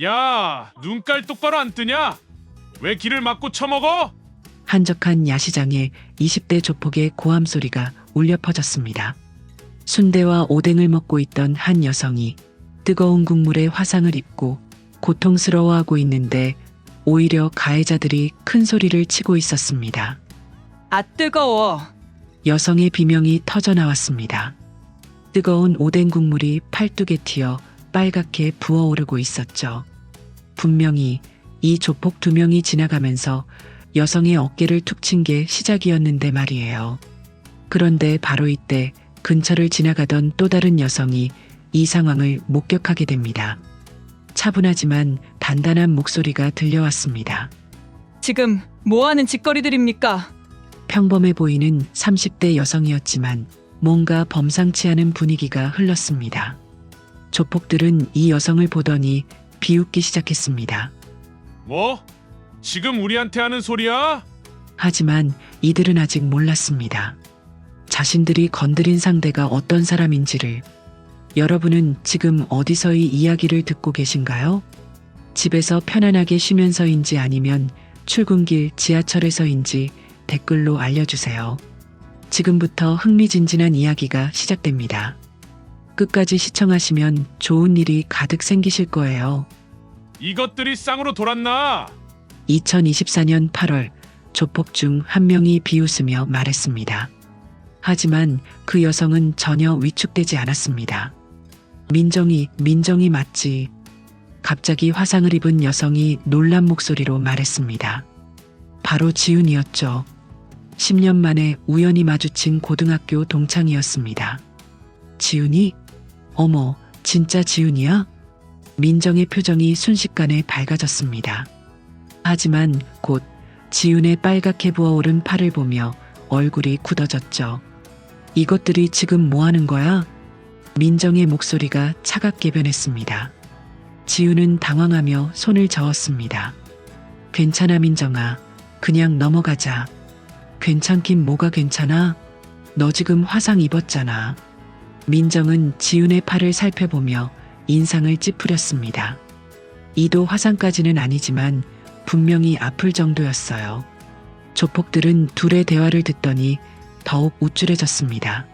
야, 눈깔 똑바로 안 뜨냐? 왜 길을 막고 처먹어? 한적한 야시장에 20대 조폭의 고함 소리가 울려 퍼졌습니다. 순대와 오뎅을 먹고 있던 한 여성이 뜨거운 국물에 화상을 입고 고통스러워하고 있는데 오히려 가해자들이 큰 소리를 치고 있었습니다. 아 뜨거워. 여성의 비명이 터져 나왔습니다. 뜨거운 오뎅 국물이 팔뚝에 튀어 빨갛게 부어오르고 있었죠. 분명히 이 조폭 2명이 지나가면서 여성의 어깨를 툭 친 게 시작이었는데 말이에요. 그런데 바로 이때 근처를 지나가던 또 다른 여성이 이 상황을 목격하게 됩니다. 차분하지만 단단한 목소리가 들려왔습니다. 지금 뭐하는 짓거리들입니까? 평범해 보이는 30대 여성이었지만 뭔가 범상치 않은 분위기가 흘렀습니다. 조폭들은 이 여성을 보더니 비웃기 시작했습니다. 뭐? 지금 우리한테 하는 소리야? 하지만 이들은 아직 몰랐습니다. 자신들이 건드린 상대가 어떤 사람인지를. 여러분은 지금 어디서 이 이야기를 듣고 계신가요? 집에서 편안하게 쉬면서인지 아니면 출근길 지하철에서인지 댓글로 알려주세요. 지금부터 흥미진진한 이야기가 시작됩니다. 끝까지 시청하시면 좋은 일이 가득 생기실 거예요. 이것들이 쌍으로 돌았나? 2024년 8월 조폭 중 한 명이 비웃으며 말했습니다. 하지만 그 여성은 전혀 위축되지 않았습니다. 민정이 맞지. 갑자기 화상을 입은 여성이 놀란 목소리로 말했습니다. 바로 지훈이었죠. 10년 만에 우연히 마주친 고등학교 동창이었습니다. 지훈이? 어머, 진짜 지훈이야? 민정의 표정이 순식간에 밝아졌습니다. 하지만 곧 지훈의 빨갛게 부어오른 팔을 보며 얼굴이 굳어졌죠. 이것들이 지금 뭐 하는 거야? 민정의 목소리가 차갑게 변했습니다. 지훈은 당황하며 손을 저었습니다. 괜찮아 민정아. 그냥 넘어가자. 괜찮긴 뭐가 괜찮아? 너 지금 화상 입었잖아. 민정은 지훈의 팔을 살펴보며 인상을 찌푸렸습니다. 이도 화상까지는 아니지만 분명히 아플 정도였어요. 조폭들은 둘의 대화를 듣더니 더욱 우쭐해졌습니다.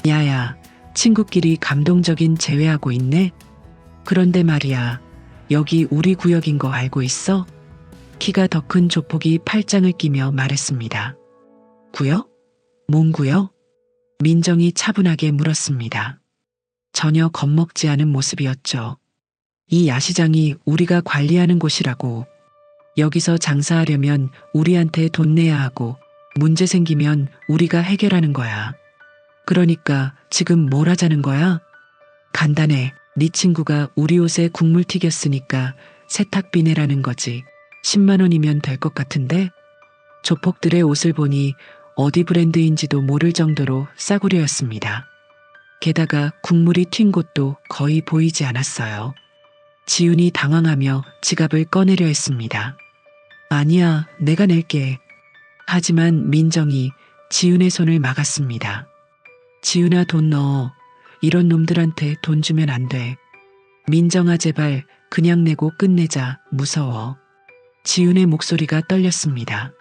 야야, 친구끼리 감동적인 재회하고 있네? 그런데 말이야, 여기 우리 구역인 거 알고 있어? 키가 더 큰 조폭이 팔짱을 끼며 말했습니다. 구역? 뭔 구역? 민정이 차분하게 물었습니다. 전혀 겁먹지 않은 모습이었죠. 이 야시장이 우리가 관리하는 곳이라고. 여기서 장사하려면 우리한테 돈 내야 하고 문제 생기면 우리가 해결하는 거야. 그러니까 지금 뭘 하자는 거야? 간단해. 네 친구가 우리 옷에 국물 튀겼으니까 세탁비 내라는 거지. 10만 원이면 될 것 같은데? 조폭들의 옷을 보니 어디 브랜드인지도 모를 정도로 싸구려였습니다. 게다가 국물이 튄 곳도 거의 보이지 않았어요. 지훈이 당황하며 지갑을 꺼내려 했습니다. 아니야, 내가 낼게. 하지만 민정이 지훈의 손을 막았습니다. 지훈아, 돈 넣어. 이런 놈들한테 돈 주면 안 돼. 민정아, 제발 그냥 내고 끝내자. 무서워. 지훈의 목소리가 떨렸습니다.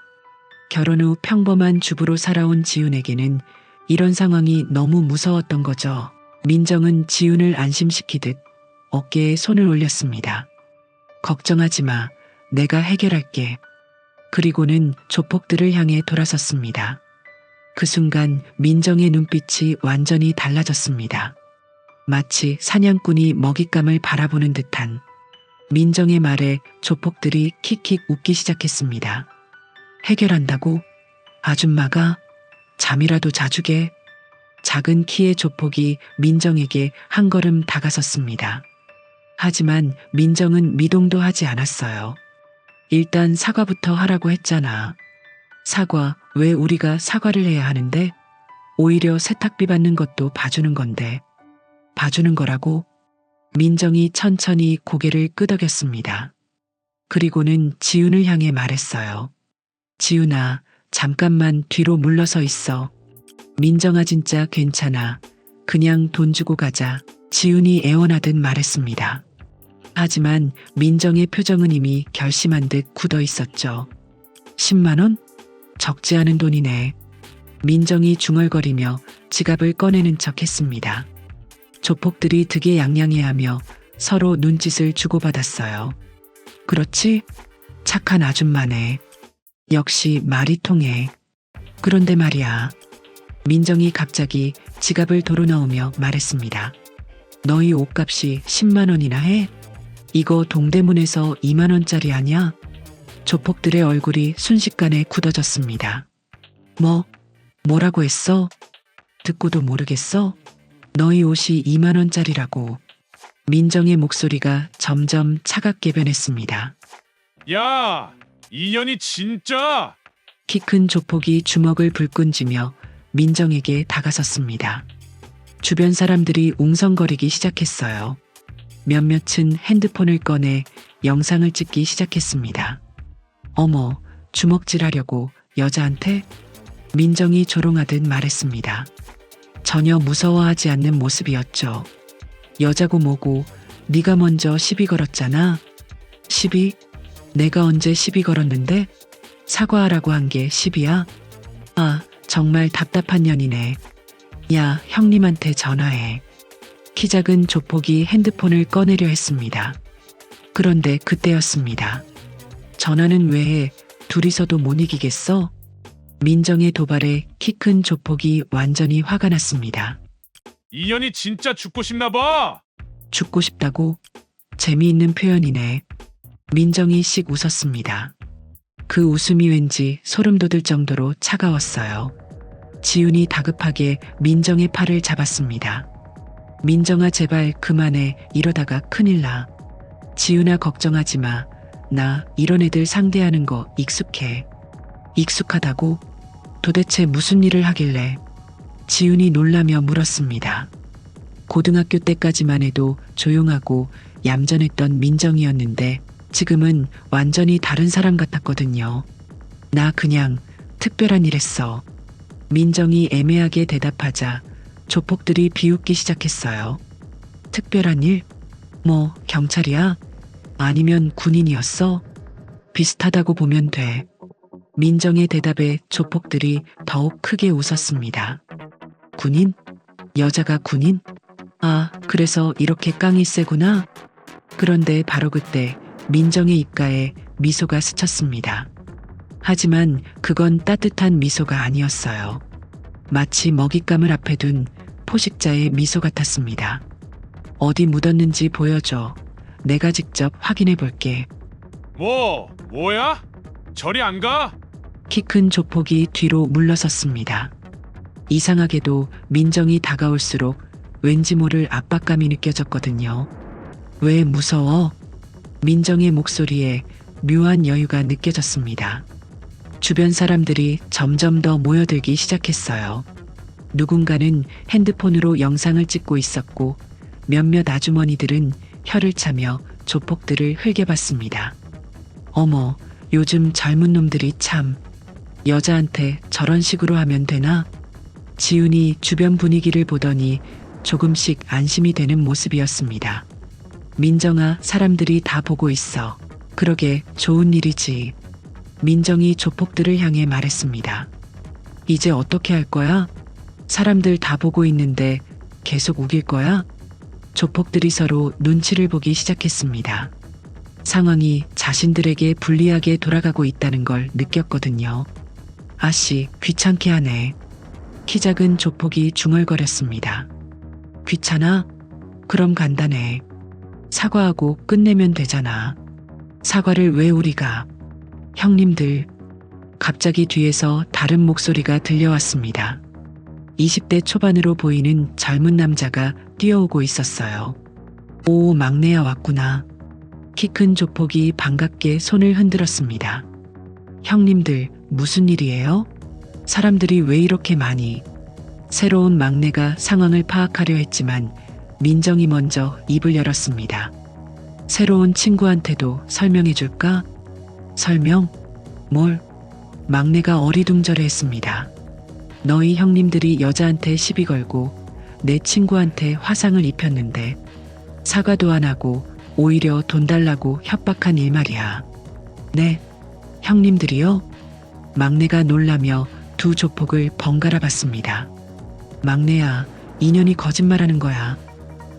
결혼 후 평범한 주부로 살아온 지훈에게는 이런 상황이 너무 무서웠던 거죠. 민정은 지훈을 안심시키듯 어깨에 손을 올렸습니다. 걱정하지 마. 내가 해결할게. 그리고는 조폭들을 향해 돌아섰습니다. 그 순간 민정의 눈빛이 완전히 달라졌습니다. 마치 사냥꾼이 먹잇감을 바라보는 듯한. 민정의 말에 조폭들이 킥킥 웃기 시작했습니다. 해결한다고? 아줌마가? 잠이라도 자주게? 작은 키의 조폭이 민정에게 한 걸음 다가섰습니다. 하지만 민정은 미동도 하지 않았어요. 일단 사과부터 하라고 했잖아. 사과? 왜 우리가 사과를 해야 하는데? 오히려 세탁비 받는 것도 봐주는 건데. 봐주는 거라고? 민정이 천천히 고개를 끄덕였습니다. 그리고는 지훈을 향해 말했어요. 지훈아, 잠깐만 뒤로 물러서 있어. 민정아, 진짜 괜찮아. 그냥 돈 주고 가자. 지훈이 애원하듯 말했습니다. 하지만 민정의 표정은 이미 결심한 듯 굳어 있었죠. 10만 원? 적지 않은 돈이네. 민정이 중얼거리며 지갑을 꺼내는 척 했습니다. 조폭들이 득이양양해하며 서로 눈짓을 주고받았어요. 그렇지? 착한 아줌마네. 역시 말이 통해. 그런데 말이야. 민정이 갑자기 지갑을 도로 넣으며 말했습니다. 너희 옷값이 10만 원이나 해? 이거 동대문에서 2만 원짜리 아니야? 조폭들의 얼굴이 순식간에 굳어졌습니다. 뭐라고 했어? 듣고도 모르겠어? 너희 옷이 2만 원짜리라고. 민정의 목소리가 점점 차갑게 변했습니다. 야, 이 년이 진짜. 키 큰 조폭이 주먹을 불끈쥐며 민정에게 다가섰습니다. 주변 사람들이 웅성거리기 시작했어요. 몇몇은 핸드폰을 꺼내 영상을 찍기 시작했습니다. 어머, 주먹질하려고 여자한테? 민정이 조롱하듯 말했습니다. 전혀 무서워하지 않는 모습이었죠. 여자고 뭐고 네가 먼저 시비 걸었잖아. 시비? 내가 언제 시비 걸었는데? 사과하라고 한 게 시비야? 아, 정말 답답한 년이네. 야, 형님한테 전화해. 키 작은 조폭이 핸드폰을 꺼내려 했습니다. 그런데 그때였습니다. 전화는 왜 해? 둘이서도 못 이기겠어? 민정의 도발에 키 큰 조폭이 완전히 화가 났습니다. 이 년이 진짜 죽고 싶나 봐. 죽고 싶다고? 재미있는 표현이네. 민정이 씩 웃었습니다. 그 웃음이 왠지 소름 돋을 정도로 차가웠어요. 지훈이 다급하게 민정의 팔을 잡았습니다. 민정아, 제발 그만해. 이러다가 큰일 나. 지훈아, 걱정하지 마. 나 이런 애들 상대하는 거 익숙해. 익숙하다고? 도대체 무슨 일을 하길래? 지훈이 놀라며 물었습니다. 고등학교 때까지만 해도 조용하고 얌전했던 민정이었는데 지금은 완전히 다른 사람 같았거든요. 나 그냥 특별한 일 했어. 민정이 애매하게 대답하자 조폭들이 비웃기 시작했어요. 특별한 일? 뭐 경찰이야? 아니면 군인이었어? 비슷하다고 보면 돼. 민정의 대답에 조폭들이 더욱 크게 웃었습니다. 군인? 여자가 군인? 아, 그래서 이렇게 깡이 세구나? 그런데 바로 그때 민정의 입가에 미소가 스쳤습니다. 하지만 그건 따뜻한 미소가 아니었어요. 마치 먹잇감을 앞에 둔 포식자의 미소 같았습니다. 어디 묻었는지 보여줘. 내가 직접 확인해 볼게. 뭐야? 저리 안 가? 키 큰 조폭이 뒤로 물러섰습니다. 이상하게도 민정이 다가올수록 왠지 모를 압박감이 느껴졌거든요. 왜 무서워? 민정의 목소리에 묘한 여유가 느껴졌습니다. 주변 사람들이 점점 더 모여들기 시작했어요. 누군가는 핸드폰으로 영상을 찍고 있었고 몇몇 아주머니들은 혀를 차며 조폭들을 흘겨봤습니다. 어머, 요즘 젊은 놈들이 참. 여자한테 저런 식으로 하면 되나? 지훈이 주변 분위기를 보더니 조금씩 안심이 되는 모습이었습니다. 민정아, 사람들이 다 보고 있어. 그러게 좋은 일이지. 민정이 조폭들을 향해 말했습니다. 이제 어떻게 할 거야? 사람들 다 보고 있는데 계속 우길 거야? 조폭들이 서로 눈치를 보기 시작했습니다. 상황이 자신들에게 불리하게 돌아가고 있다는 걸 느꼈거든요. 아씨, 귀찮게 하네. 키 작은 조폭이 중얼거렸습니다. 귀찮아? 그럼 간단해. 사과하고 끝내면 되잖아. 사과를 왜 우리가? 형님들. 갑자기 뒤에서 다른 목소리가 들려왔습니다. 20대 초반으로 보이는 젊은 남자가 뛰어오고 있었어요. 오, 막내야 왔구나. 키 큰 조폭이 반갑게 손을 흔들었습니다. 형님들, 무슨 일이에요? 사람들이 왜 이렇게 많이? 새로운 막내가 상황을 파악하려 했지만 민정이 먼저 입을 열었습니다. 새로운 친구한테도 설명해 줄까? 설명? 뭘? 막내가 어리둥절해 했습니다. 너희 형님들이 여자한테 시비 걸고 내 친구한테 화상을 입혔는데 사과도 안 하고 오히려 돈 달라고 협박한 일말이야. 네, 형님들이요? 막내가 놀라며 두 조폭을 번갈아 봤습니다. 막내야, 인연이 거짓말하는 거야.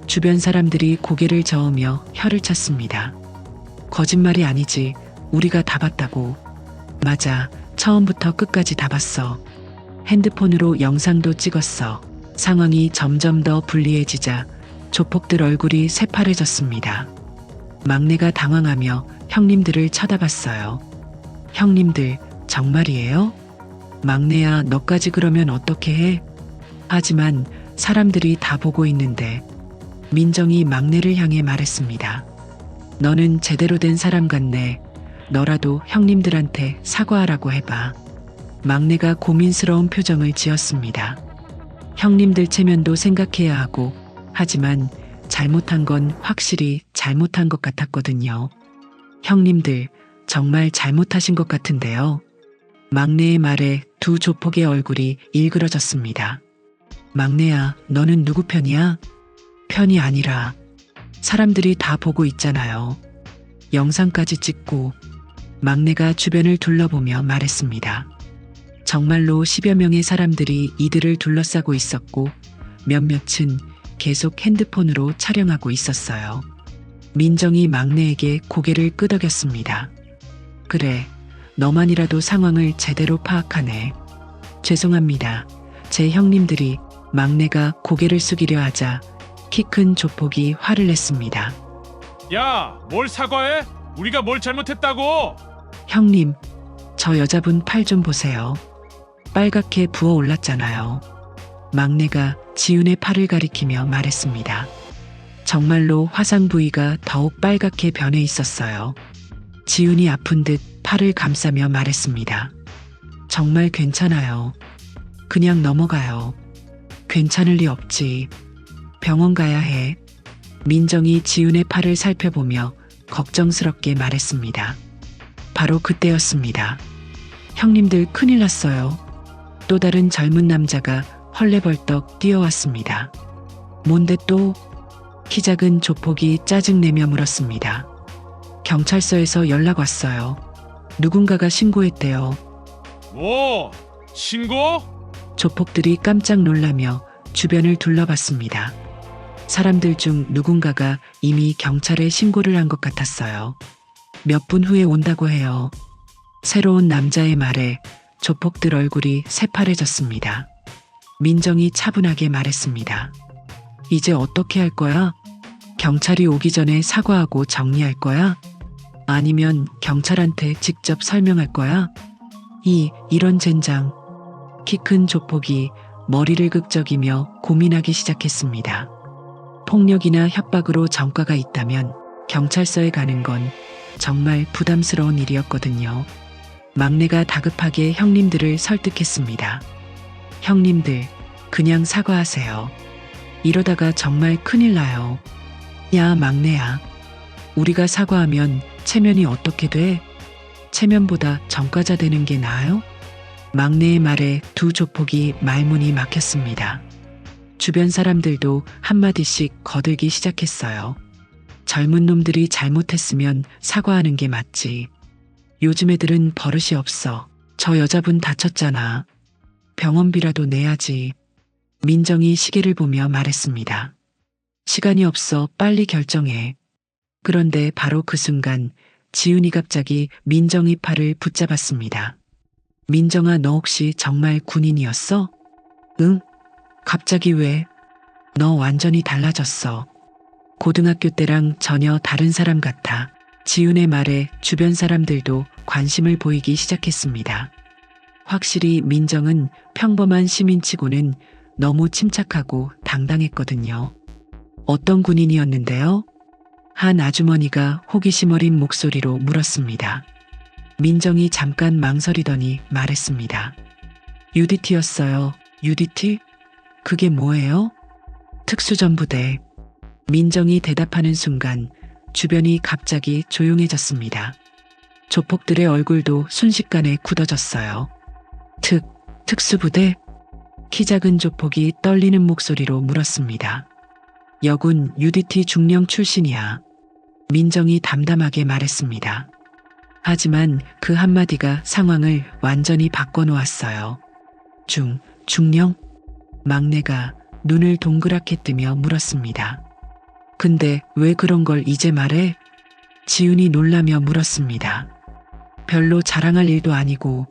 주변 사람들이 고개를 저으며 혀를 찼습니다. 거짓말이 아니지. 우리가 다 봤다고. 맞아. 처음부터 끝까지 다 봤어. 핸드폰으로 영상도 찍었어. 상황이 점점 더 불리해지자 조폭들 얼굴이 새파래졌습니다. 막내가 당황하며 형님들을 쳐다봤어요. 형님들, 정말이에요? 막내야, 너까지 그러면 어떻게 해? 하지만 사람들이 다 보고 있는데 민정이 막내를 향해 말했습니다. 너는 제대로 된 사람 같네. 너라도 형님들한테 사과하라고 해봐. 막내가 고민스러운 표정을 지었습니다. 형님들 체면도 생각해야 하고, 하지만 잘못한 건 확실히 잘못한 것 같았거든요. 형님들, 정말 잘못하신 것 같은데요. 막내의 말에 두 조폭의 얼굴이 일그러졌습니다. 막내야, 너는 누구 편이야? 편이 아니라 사람들이 다 보고 있잖아요. 영상까지 찍고. 막내가 주변을 둘러보며 말했습니다. 정말로 10여 명의 사람들이 이들을 둘러싸고 있었고 몇몇은 계속 핸드폰으로 촬영하고 있었어요. 민정이 막내에게 고개를 끄덕였습니다. 그래, 너만이라도 상황을 제대로 파악하네. 죄송합니다. 제 형님들이. 막내가 고개를 숙이려 하자 키 큰 조폭이 화를 냈습니다. 야, 뭘 사과해? 우리가 뭘 잘못했다고? 형님, 저 여자분 팔 좀 보세요. 빨갛게 부어올랐잖아요. 막내가 지훈의 팔을 가리키며 말했습니다. 정말로 화상 부위가 더욱 빨갛게 변해 있었어요. 지훈이 아픈 듯 팔을 감싸며 말했습니다. 정말 괜찮아요. 그냥 넘어가요. 괜찮을 리 없지. 병원 가야 해. 민정이 지훈의 팔을 살펴보며 걱정스럽게 말했습니다. 바로 그때였습니다. 형님들, 큰일 났어요. 또 다른 젊은 남자가 헐레벌떡 뛰어왔습니다. 뭔데 또? 키 작은 조폭이 짜증내며 물었습니다. 경찰서에서 연락 왔어요. 누군가가 신고했대요. 뭐? 신고? 조폭들이 깜짝 놀라며 주변을 둘러봤습니다. 사람들 중 누군가가 이미 경찰에 신고를 한 것 같았어요. 몇 분 후에 온다고 해요. 새로운 남자의 말에 조폭들 얼굴이 새파래졌습니다. 민정이 차분하게 말했습니다. 이제 어떻게 할 거야? 경찰이 오기 전에 사과하고 정리할 거야? 아니면 경찰한테 직접 설명할 거야? 이런 젠장. 키 큰 조폭이 머리를 극적이며 고민하기 시작했습니다. 폭력이나 협박으로 전과가 있다면 경찰서에 가는 건 정말 부담스러운 일이었거든요. 막내가 다급하게 형님들을 설득했습니다. 형님들, 그냥 사과하세요. 이러다가 정말 큰일 나요. 야, 막내야. 우리가 사과하면 체면이 어떻게 돼? 체면보다 전과자 되는 게 나아요? 막내의 말에 두 조폭이 말문이 막혔습니다. 주변 사람들도 한마디씩 거들기 시작했어요. 젊은 놈들이 잘못했으면 사과하는 게 맞지. 요즘 애들은 버릇이 없어. 저 여자분 다쳤잖아. 병원비라도 내야지. 민정이 시계를 보며 말했습니다. 시간이 없어, 빨리 결정해. 그런데 바로 그 순간 지훈이 갑자기 민정이 팔을 붙잡았습니다. 민정아, 너 혹시 정말 군인이었어? 응? 갑자기 왜? 너 완전히 달라졌어. 고등학교 때랑 전혀 다른 사람 같아. 지훈의 말에 주변 사람들도 관심을 보이기 시작했습니다. 확실히 민정은 평범한 시민치고는 너무 침착하고 당당했거든요. 어떤 군인이었는데요? 한 아주머니가 호기심 어린 목소리로 물었습니다. 민정이 잠깐 망설이더니 말했습니다. UDT였어요. UDT? 그게 뭐예요? 특수전부대. 민정이 대답하는 순간 주변이 갑자기 조용해졌습니다. 조폭들의 얼굴도 순식간에 굳어졌어요. 특수부대? 키 작은 조폭이 떨리는 목소리로 물었습니다. 여군 UDT 중령 출신이야. 민정이 담담하게 말했습니다. 하지만 그 한마디가 상황을 완전히 바꿔놓았어요. 중령? 막내가 눈을 동그랗게 뜨며 물었습니다. 근데 왜 그런 걸 이제 말해? 지훈이 놀라며 물었습니다. 별로 자랑할 일도 아니고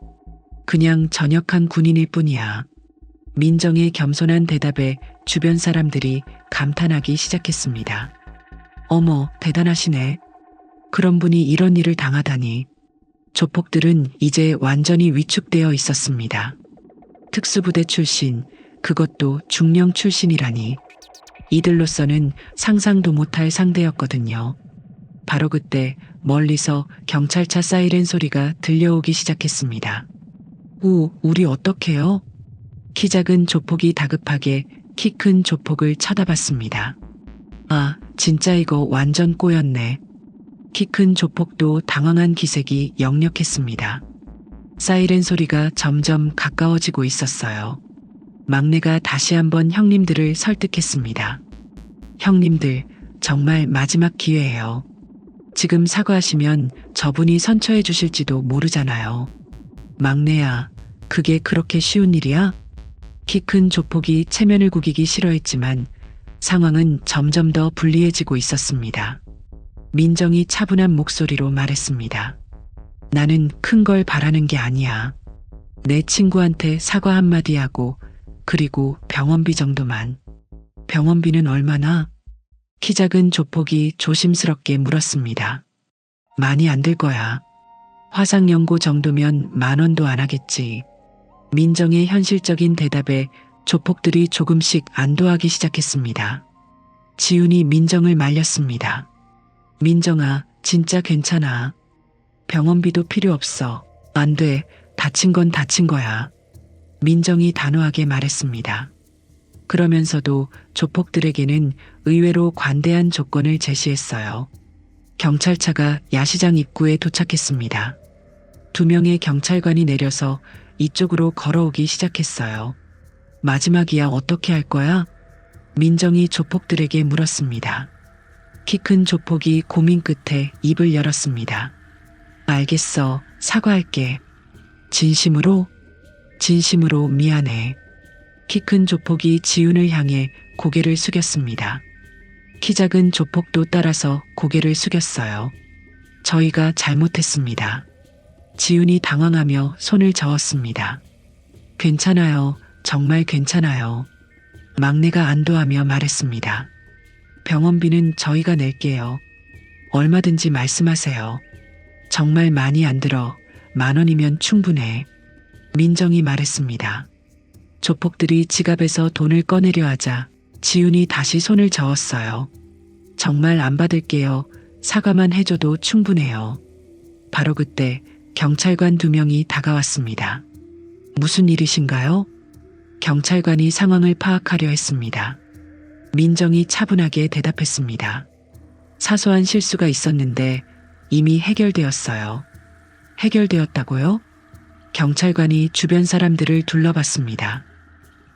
그냥 전역한 군인일 뿐이야. 민정의 겸손한 대답에 주변 사람들이 감탄하기 시작했습니다. 어머, 대단하시네. 그런 분이 이런 일을 당하다니. 조폭들은 이제 완전히 위축되어 있었습니다. 특수부대 출신, 그것도 중령 출신이라니. 이들로서는 상상도 못할 상대였거든요. 바로 그때 멀리서 경찰차 사이렌 소리가 들려오기 시작했습니다. 우리 어떡해요? 키 작은 조폭이 다급하게 키 큰 조폭을 쳐다봤습니다. 아, 진짜 이거 완전 꼬였네. 키 큰 조폭도 당황한 기색이 역력했습니다. 사이렌 소리가 점점 가까워지고 있었어요. 막내가 다시 한번 형님들을 설득했습니다. 형님들, 정말 마지막 기회예요. 지금 사과하시면 저분이 선처해 주실지도 모르잖아요. 막내야, 그게 그렇게 쉬운 일이야? 키 큰 조폭이 체면을 구기기 싫어했지만 상황은 점점 더 불리해지고 있었습니다. 민정이 차분한 목소리로 말했습니다. 나는 큰 걸 바라는 게 아니야. 내 친구한테 사과 한마디 하고 그리고 병원비 정도만. 병원비는 얼마나? 키 작은 조폭이 조심스럽게 물었습니다. 많이 안 들 거야. 화상연고 정도면 10,000원도 안 하겠지. 민정의 현실적인 대답에 조폭들이 조금씩 안도하기 시작했습니다. 지훈이 민정을 말렸습니다. 민정아, 진짜 괜찮아. 병원비도 필요 없어. 안 돼. 다친 건 다친 거야. 민정이 단호하게 말했습니다. 그러면서도 조폭들에게는 의외로 관대한 조건을 제시했어요. 경찰차가 야시장 입구에 도착했습니다. 2명의 경찰관이 내려서 이쪽으로 걸어오기 시작했어요. 마지막이야, 어떻게 할 거야? 민정이 조폭들에게 물었습니다. 키 큰 조폭이 고민 끝에 입을 열었습니다. 알겠어, 사과할게. 진심으로 미안해. 키 큰 조폭이 지훈을 향해 고개를 숙였습니다. 키 작은 조폭도 따라서 고개를 숙였어요. 저희가 잘못했습니다. 지훈이 당황하며 손을 저었습니다. 괜찮아요. 정말 괜찮아요. 막내가 안도하며 말했습니다. 병원비는 저희가 낼게요. 얼마든지 말씀하세요. 정말 많이 안 들어. 10,000원이면 충분해. 민정이 말했습니다. 조폭들이 지갑에서 돈을 꺼내려 하자 지훈이 다시 손을 저었어요. 정말 안 받을게요. 사과만 해줘도 충분해요. 바로 그때 경찰관 2명이 다가왔습니다. 무슨 일이신가요? 경찰관이 상황을 파악하려 했습니다. 민정이 차분하게 대답했습니다. 사소한 실수가 있었는데 이미 해결되었어요. 해결되었다고요? 경찰관이 주변 사람들을 둘러봤습니다.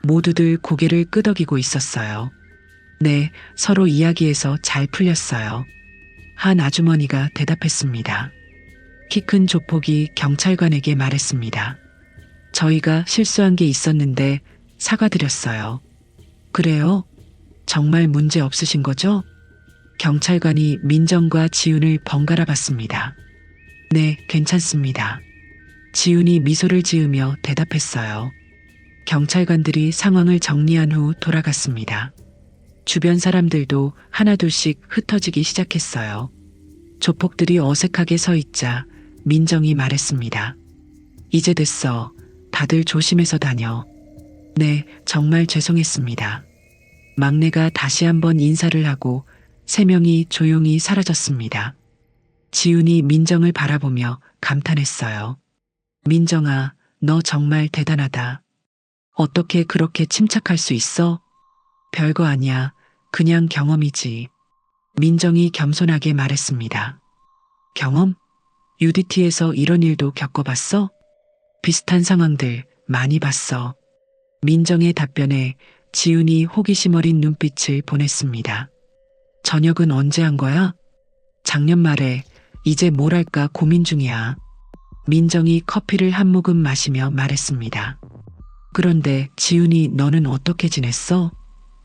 모두들 고개를 끄덕이고 있었어요. 네, 서로 이야기해서 잘 풀렸어요. 한 아주머니가 대답했습니다. 키 큰 조폭이 경찰관에게 말했습니다. 저희가 실수한 게 있었는데 사과드렸어요. 그래요? 정말 문제 없으신 거죠? 경찰관이 민정과 지훈을 번갈아 봤습니다. 네, 괜찮습니다. 지훈이 미소를 지으며 대답했어요. 경찰관들이 상황을 정리한 후 돌아갔습니다. 주변 사람들도 하나둘씩 흩어지기 시작했어요. 조폭들이 어색하게 서 있자 민정이 말했습니다. 이제 됐어. 다들 조심해서 다녀. 네, 정말 죄송했습니다. 막내가 다시 한번 인사를 하고 3명이 조용히 사라졌습니다. 지훈이 민정을 바라보며 감탄했어요. 민정아, 너 정말 대단하다. 어떻게 그렇게 침착할 수 있어? 별거 아니야. 그냥 경험이지. 민정이 겸손하게 말했습니다. 경험? UDT에서 이런 일도 겪어봤어? 비슷한 상황들 많이 봤어. 민정의 답변에 지훈이 호기심 어린 눈빛을 보냈습니다. 저녁은 언제 한 거야? 작년 말에 이제 뭘 할까 고민 중이야. 민정이 커피를 한 모금 마시며 말했습니다. 그런데 지훈이 너는 어떻게 지냈어?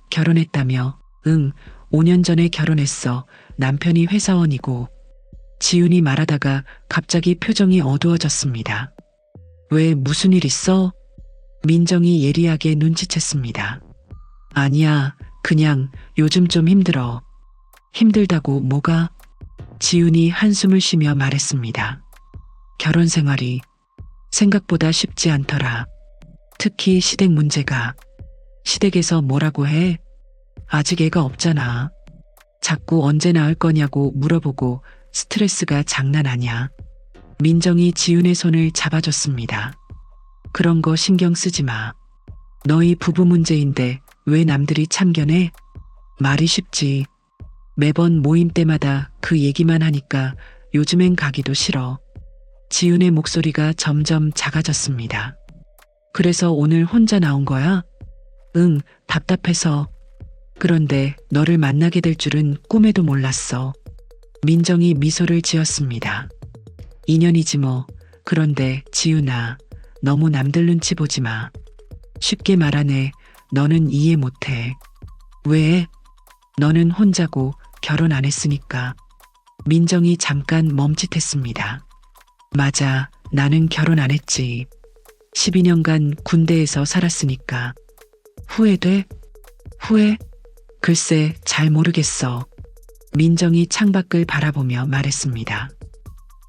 결혼했다며? 응, 5년 전에 결혼했어. 남편이 회사원이고. 지훈이 말하다가 갑자기 표정이 어두워졌습니다. 왜 무슨 일 있어? 민정이 예리하게 눈치챘습니다. 아니야, 그냥 요즘 좀 힘들어. 힘들다고 뭐가? 지훈이 한숨을 쉬며 말했습니다. 결혼 생활이 생각보다 쉽지 않더라. 특히 시댁 문제가. 시댁에서 뭐라고 해? 아직 애가 없잖아. 자꾸 언제 낳을 거냐고 물어보고 스트레스가 장난 아니야. 민정이 지훈의 손을 잡아줬습니다. 그런 거 신경 쓰지 마. 너희 부부 문제인데 왜 남들이 참견해? 말이 쉽지. 매번 모임 때마다 그 얘기만 하니까 요즘엔 가기도 싫어. 지훈의 목소리가 점점 작아졌습니다. 그래서 오늘 혼자 나온 거야? 응, 답답해서. 그런데 너를 만나게 될 줄은 꿈에도 몰랐어. 민정이 미소를 지었습니다. 인연이지 뭐. 그런데 지훈아, 너무 남들 눈치 보지 마. 쉽게 말하네. 너는 이해 못해. 왜? 너는 혼자고 결혼 안 했으니까. 민정이 잠깐 멈칫했습니다. 맞아, 나는 결혼 안 했지. 12년간 군대에서 살았으니까. 후회돼? 후회? 글쎄, 잘 모르겠어. 민정이 창밖을 바라보며 말했습니다.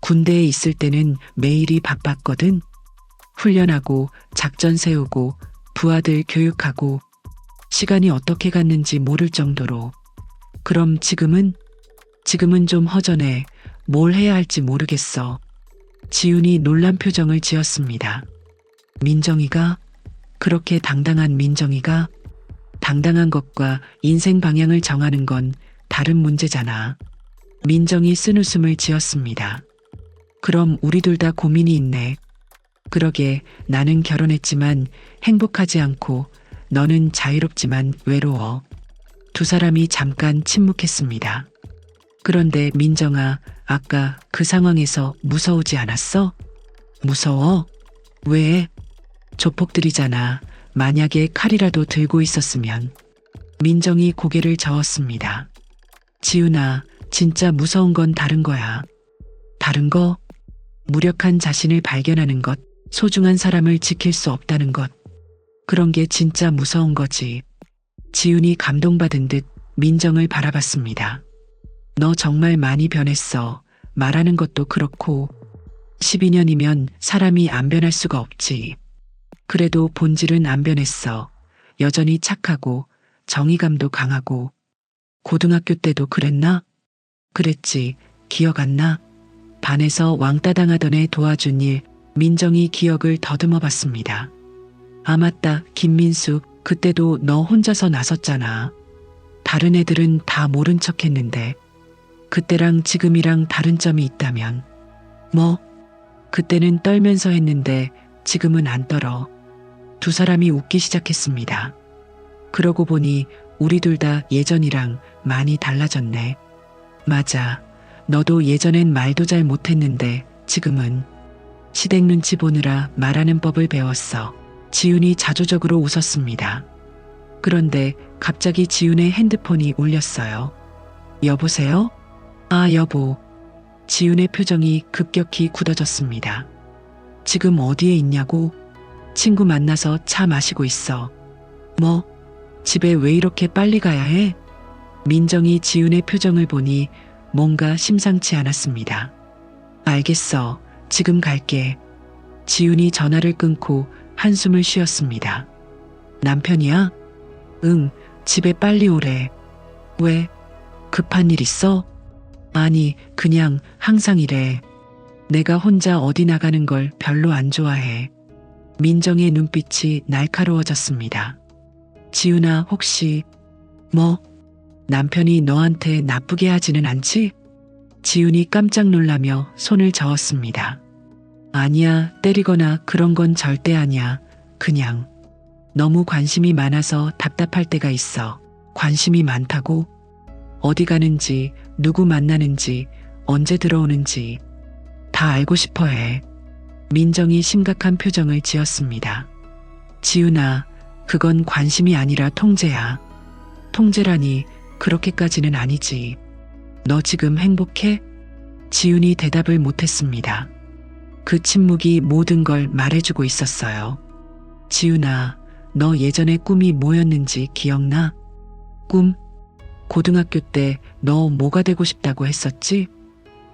군대에 있을 때는 매일이 바빴거든. 훈련하고 작전 세우고 부하들 교육하고 시간이 어떻게 갔는지 모를 정도로. 그럼 지금은? 지금은 좀 허전해. 뭘 해야 할지 모르겠어. 지훈이 놀란 표정을 지었습니다. 민정이가? 그렇게 당당한 민정이가? 당당한 것과 인생 방향을 정하는 건 다른 문제잖아. 민정이 쓴웃음을 지었습니다. 그럼 우리 둘 다 고민이 있네. 그러게, 나는 결혼했지만 행복하지 않고 너는 자유롭지만 외로워. 두 사람이 잠깐 침묵했습니다. 그런데 민정아, 아까 그 상황에서 무서우지 않았어? 무서워? 왜? 조폭들이잖아. 만약에 칼이라도 들고 있었으면. 민정이 고개를 저었습니다. 지훈아, 진짜 무서운 건 다른 거야. 다른 거? 무력한 자신을 발견하는 것, 소중한 사람을 지킬 수 없다는 것. 그런 게 진짜 무서운 거지. 지훈이 감동받은 듯 민정을 바라봤습니다. 너 정말 많이 변했어. 말하는 것도 그렇고. 12년이면 사람이 안 변할 수가 없지. 그래도 본질은 안 변했어. 여전히 착하고 정의감도 강하고. 고등학교 때도 그랬나? 그랬지. 기억 안 나? 반에서 왕따 당하던 애 도와준 일. 민정이 기억을 더듬어 봤습니다. 아 맞다, 김민수. 그때도 너 혼자서 나섰잖아. 다른 애들은 다 모른 척 했는데. 그때랑 지금이랑 다른 점이 있다면. 뭐? 그때는 떨면서 했는데 지금은 안 떨어. 두 사람이 웃기 시작했습니다. 그러고 보니 우리 둘 다 예전이랑 많이 달라졌네. 맞아. 너도 예전엔 말도 잘 못했는데 지금은. 시댁 눈치 보느라 말하는 법을 배웠어. 지훈이 자조적으로 웃었습니다. 그런데 갑자기 지훈의 핸드폰이 울렸어요. 여보세요? 아, 여보. 지훈의 표정이 급격히 굳어졌습니다. 지금 어디에 있냐고? 친구 만나서 차 마시고 있어. 뭐? 집에 왜 이렇게 빨리 가야 해? 민정이 지훈의 표정을 보니 뭔가 심상치 않았습니다. 알겠어. 지금 갈게. 지훈이 전화를 끊고 한숨을 쉬었습니다. 남편이야? 응, 집에 빨리 오래. 왜? 급한 일 있어? 아니, 그냥 항상 이래. 내가 혼자 어디 나가는 걸 별로 안 좋아해. 민정의 눈빛이 날카로워졌습니다. 지훈아, 혹시 뭐? 남편이 너한테 나쁘게 하지는 않지? 지훈이 깜짝 놀라며 손을 저었습니다. 아니야, 때리거나 그런 건 절대 아니야. 그냥 너무 관심이 많아서 답답할 때가 있어. 관심이 많다고? 어디 가는지, 누구 만나는지, 언제 들어오는지 다 알고 싶어 해. 민정이 심각한 표정을 지었습니다. 지훈아, 그건 관심이 아니라 통제야. 통제라니 그렇게까지는 아니지. 너 지금 행복해? 지훈이 대답을 못했습니다. 그 침묵이 모든 걸 말해주고 있었어요. 지훈아, 너 예전에 꿈이 뭐였는지 기억나? 꿈? 고등학교 때 너 뭐가 되고 싶다고 했었지?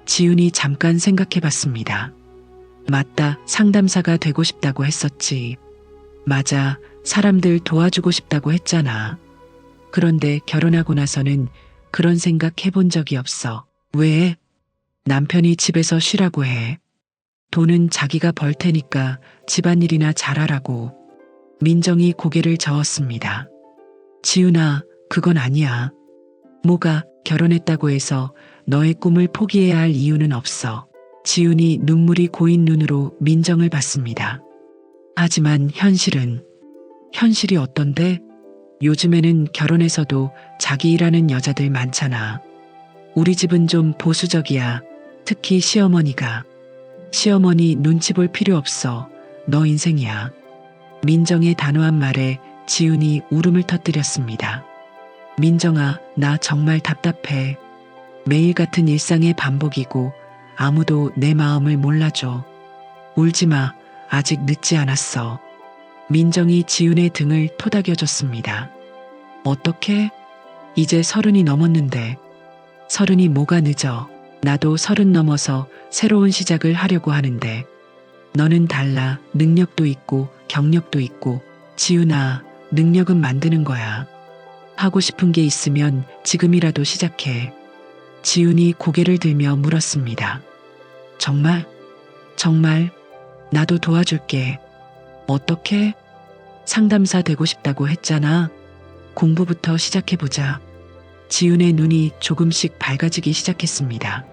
지훈이 잠깐 생각해봤습니다. 맞다, 상담사가 되고 싶다고 했었지. 맞아, 사람들 도와주고 싶다고 했잖아. 그런데 결혼하고 나서는 그런 생각 해본 적이 없어. 왜? 남편이 집에서 쉬라고 해. 돈은 자기가 벌 테니까 집안일이나 잘하라고. 민정이 고개를 저었습니다. 지훈아, 그건 아니야. 뭐가 결혼했다고 해서 너의 꿈을 포기해야 할 이유는 없어. 지훈이 눈물이 고인 눈으로 민정을 봤습니다. 하지만 현실이 어떤데? 요즘에는 결혼해서도 자기 일하는 여자들 많잖아. 우리 집은 좀 보수적이야. 특히 시어머니가. 시어머니 눈치 볼 필요 없어. 너 인생이야. 민정의 단호한 말에 지훈이 울음을 터뜨렸습니다. 민정아, 나 정말 답답해. 매일 같은 일상의 반복이고 아무도 내 마음을 몰라줘. 울지 마. 아직 늦지 않았어. 민정이 지훈의 등을 토닥여줬습니다. 어떻게? 이제 30이 넘었는데. 30이 뭐가 늦어. 나도 30 넘어서 새로운 시작을 하려고 하는데. 너는 달라. 능력도 있고 경력도 있고. 지훈아, 능력은 만드는 거야. 하고 싶은 게 있으면 지금이라도 시작해. 지훈이 고개를 들며 물었습니다. 정말? 정말? 나도 도와줄게. 어떻게? 상담사 되고 싶다고 했잖아. 공부부터 시작해보자. 지훈의 눈이 조금씩 밝아지기 시작했습니다.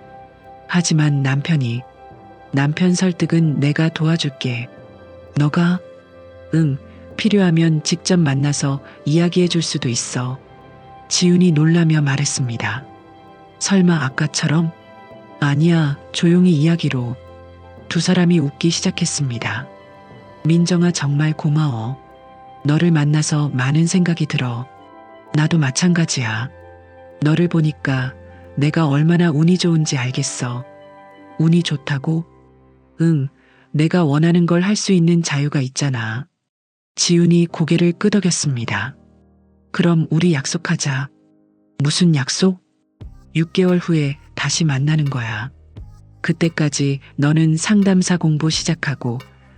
하지만 남편 설득은 내가 도와줄게. 너가? 응, 필요하면 직접 만나서 이야기해 줄 수도 있어. 지훈이 놀라며 말했습니다. 설마 아까처럼? 아니야, 조용히 이야기로. 두 사람이 웃기 시작했습니다. 민정아, 정말 고마워. 너를 만나서 많은 생각이 들어. 나도 마찬가지야. 너를 보니까 내가 얼마나 운이 좋은지 알겠어. 운이 좋다고? 응, 내가 원하는 걸 할 수 있는 자유가 있잖아. 지훈이 고개를 끄덕였습니다. 그럼 우리 약속하자. 무슨 약속? 6개월 후에 다시 만나는 거야. 그때까지 너는 상담사 공부 시작하고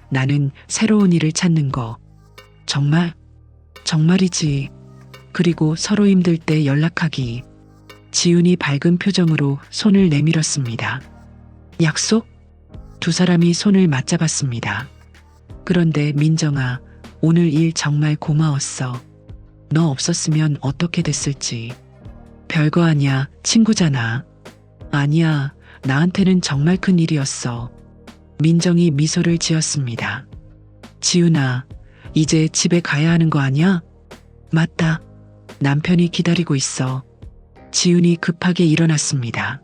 나는 새로운 일을 찾는 거. 정말? 정말이지. 그리고 서로 힘들 때 연락하기. 지훈이 밝은 표정으로 손을 내밀었습니다. 약속? 두 사람이 손을 맞잡았습니다. 그런데 민정아, 오늘 일 정말 고마웠어. 너 없었으면 어떻게 됐을지. 별거 아니야, 친구잖아. 아니야, 나한테는 정말 큰 일이었어. 민정이 미소를 지었습니다. 지훈아, 이제 집에 가야 하는 거 아니야? 맞다. 남편이 기다리고 있어. 지훈이 급하게 일어났습니다.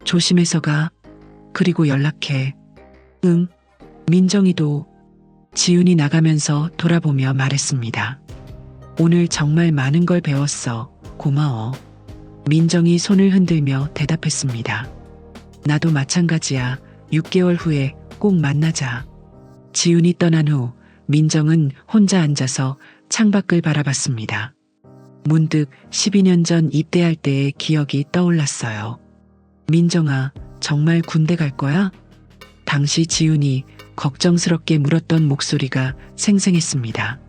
조심해서 가. 그리고 연락해. 응. 민정이도. 지훈이 나가면서 돌아보며 말했습니다. 오늘 정말 많은 걸 배웠어. 고마워. 민정이 손을 흔들며 대답했습니다. 나도 마찬가지야. 6개월 후에 꼭 만나자. 지훈이 떠난 후 민정은 혼자 앉아서 창밖을 바라봤습니다. 문득 12년 전 입대할 때의 기억이 떠올랐어요. 민정아, 정말 군대 갈 거야? 당시 지훈이 걱정스럽게 물었던 목소리가 생생했습니다.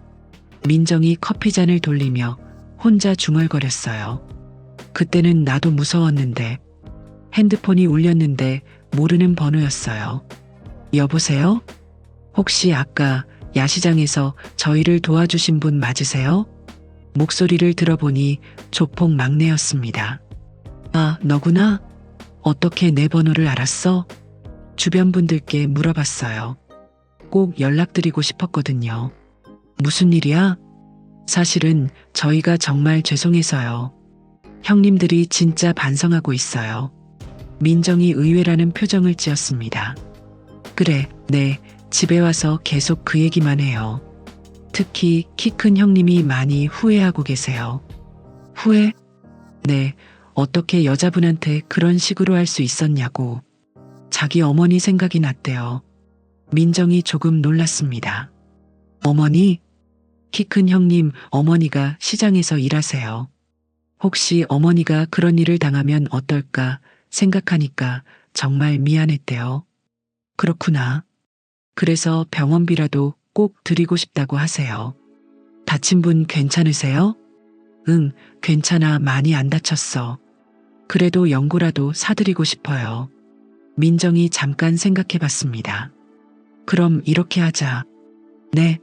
민정이 커피잔을 돌리며 혼자 중얼거렸어요. 그때는 나도 무서웠는데. 핸드폰이 울렸는데 모르는 번호였어요. 여보세요? 혹시 아까 야시장에서 저희를 도와주신 분 맞으세요? 목소리를 들어보니 조폭 막내였습니다. 아, 너구나? 어떻게 내 번호를 알았어? 주변 분들께 물어봤어요. 꼭 연락드리고 싶었거든요. 무슨 일이야? 사실은 저희가 정말 죄송해서요. 형님들이 진짜 반성하고 있어요. 민정이 의외라는 표정을 지었습니다. 그래, 네, 집에 와서 계속 그 얘기만 해요. 특히 키 큰 형님이 많이 후회하고 계세요. 후회? 네, 어떻게 여자분한테 그런 식으로 할 수 있었냐고. 자기 어머니 생각이 났대요. 민정이 조금 놀랐습니다. 어머니? 키 큰 형님 어머니가 시장에서 일하세요. 혹시 어머니가 그런 일을 당하면 어떨까 생각하니까 정말 미안했대요. 그렇구나. 그래서 병원비라도 꼭 드리고 싶다고 하세요. 다친 분 괜찮으세요? 응, 괜찮아. 많이 안 다쳤어. 그래도 연고라도 사드리고 싶어요. 민정이 잠깐 생각해 봤습니다. 그럼 이렇게 하자. 네.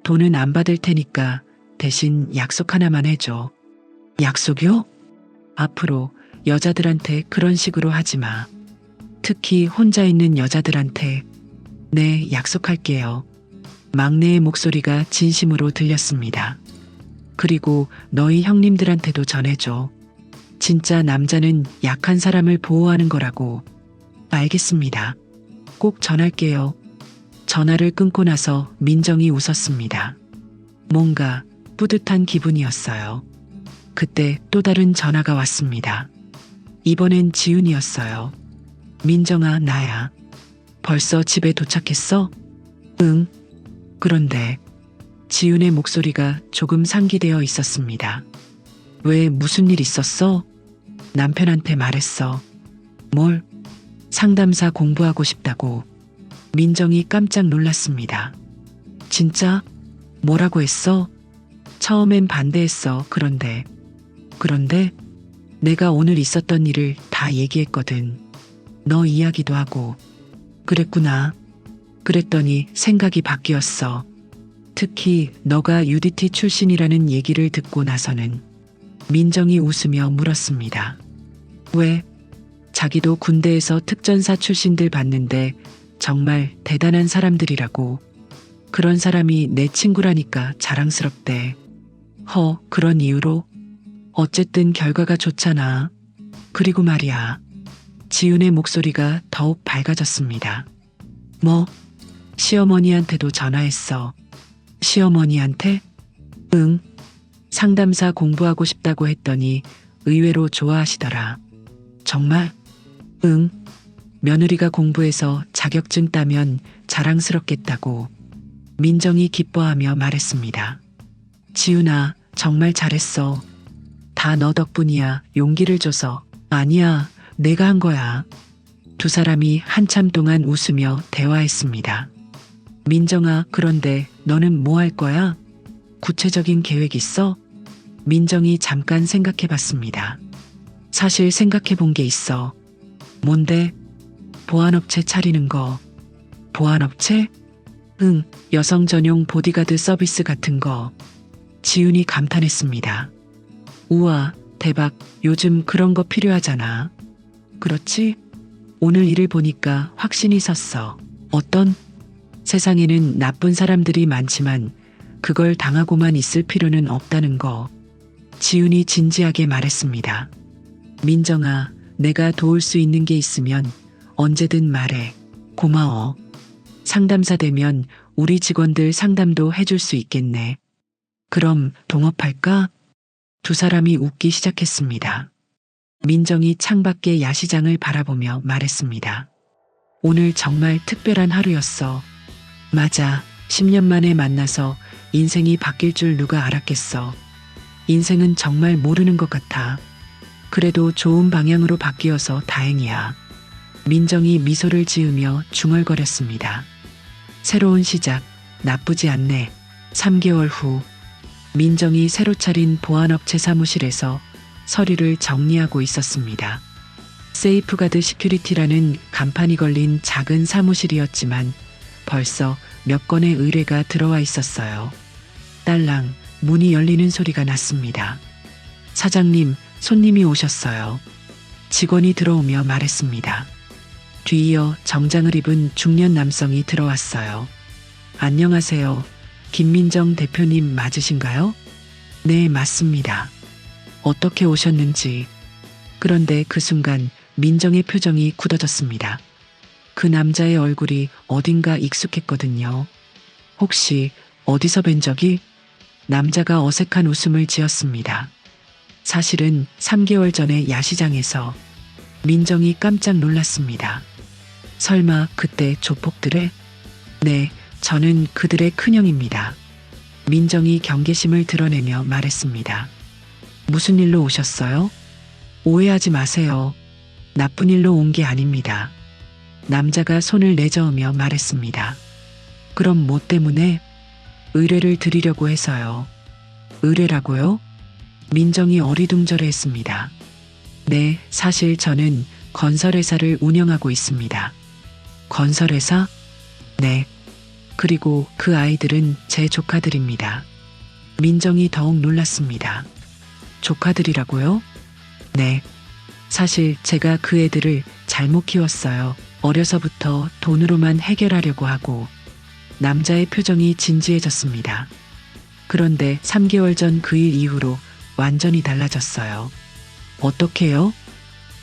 돈은 안 받을 테니까 대신 약속 하나만 해줘. 약속이요? 앞으로 여자들한테 그런 식으로 하지 마. 특히 혼자 있는 여자들한테. 네, 약속할게요. 막내의 목소리가 진심으로 들렸습니다. 그리고 너희 형님들한테도 전해줘. 진짜 남자는 약한 사람을 보호하는 거라고. 알겠습니다. 꼭 전할게요. 전화를 끊고 나서 민정이 웃었습니다. 뭔가 뿌듯한 기분이었어요. 그때 또 다른 전화가 왔습니다. 이번엔 지윤이었어요. 민정아, 나야. 벌써 집에 도착했어? 응. 그런데 지윤의 목소리가 조금 상기되어 있었습니다. 왜, 무슨 일 있었어? 남편한테 말했어. 뭘? 상담사 공부하고 싶다고. 민정이 깜짝 놀랐습니다. 진짜? 뭐라고 했어? 처음엔 반대했어. 그런데 내가 오늘 있었던 일을 다 얘기했거든. 너 이야기도 하고. 그랬구나. 그랬더니 생각이 바뀌었어. 특히 너가 UDT 출신이라는 얘기를 듣고 나서는. 민정이 웃으며 물었습니다. 왜? 자기도 군대에서 특전사 출신들 봤는데 정말 대단한 사람들이라고. 그런 사람이 내 친구라니까 자랑스럽대. 그런 이유로? 어쨌든 결과가 좋잖아. 그리고 말이야. 지윤의 목소리가 더욱 밝아졌습니다. 뭐? 시어머니한테도 전화했어. 시어머니한테? 응. 상담사 공부하고 싶다고 했더니 의외로 좋아하시더라. 정말? 응. 며느리가 공부해서 자격증 따면 자랑스럽겠다고. 민정이 기뻐하며 말했습니다. 지윤아, 정말 잘했어. 다 너 덕분이야. 용기를 줘서. 아니야, 내가 한 거야. 두 사람이 한참 동안 웃으며 대화했습니다. 민정아, 그런데 너는 뭐 할 거야? 구체적인 계획 있어? 민정이 잠깐 생각해 봤습니다. 사실 생각해 본 게 있어. 뭔데? 보안업체 차리는 거. 보안업체? 응, 여성 전용 보디가드 서비스 같은 거. 지윤이 감탄했습니다. 우와, 대박. 요즘 그런 거 필요하잖아. 그렇지? 오늘 일을 보니까 확신이 섰어. 어떤? 세상에는 나쁜 사람들이 많지만 그걸 당하고만 있을 필요는 없다는 거. 지윤이 진지하게 말했습니다. 민정아, 내가 도울 수 있는 게 있으면 언제든 말해. 고마워. 상담사 되면 우리 직원들 상담도 해줄 수 있겠네. 그럼 동업할까? 두 사람이 웃기 시작했습니다. 민정이 창밖의 야시장을 바라보며 말했습니다. 오늘 정말 특별한 하루였어. 맞아. 10년 만에 만나서 인생이 바뀔 줄 누가 알았겠어. 인생은 정말 모르는 것 같아. 그래도 좋은 방향으로 바뀌어서 다행이야. 민정이 미소를 지으며 중얼거렸습니다. 새로운 시작, 나쁘지 않네. 3개월 후, 민정이 새로 차린 보안업체 사무실에서 서류를 정리하고 있었습니다. 세이프가드 시큐리티라는 간판이 걸린 작은 사무실이었지만 벌써 몇 건의 의뢰가 들어와 있었어요. 딸랑 문이 열리는 소리가 났습니다. 사장님, 손님이 오셨어요. 직원이 들어오며 말했습니다. 뒤이어 정장을 입은 중년 남성이 들어왔어요. 안녕하세요. 김민정 대표님 맞으신가요? 네, 맞습니다. 어떻게 오셨는지. 그런데 그 순간 민정의 표정이 굳어졌습니다. 그 남자의 얼굴이 어딘가 익숙했거든요. 혹시 어디서 뵌 적이? 남자가 어색한 웃음을 지었습니다. 사실은 3개월 전에 야시장에서. 민정이 깜짝 놀랐습니다. 설마 그때 조폭들의? 네, 저는 그들의 큰형입니다. 민정이 경계심을 드러내며 말했습니다. 무슨 일로 오셨어요? 오해하지 마세요. 나쁜 일로 온 게 아닙니다. 남자가 손을 내저으며 말했습니다. 그럼 뭐 때문에? 의뢰를 드리려고 해서요. 의뢰라고요? 민정이 어리둥절해했습니다. 네, 사실 저는 건설회사를 운영하고 있습니다. 건설회사? 네. 그리고 그 아이들은 제 조카들입니다. 민정이 더욱 놀랐습니다. 조카들이라고요? 네. 사실 제가 그 애들을 잘못 키웠어요. 어려서부터 돈으로만 해결하려고 하고. 남자의 표정이 진지해졌습니다. 그런데 3개월 전 그 일 이후로 완전히 달라졌어요. 어떻게요?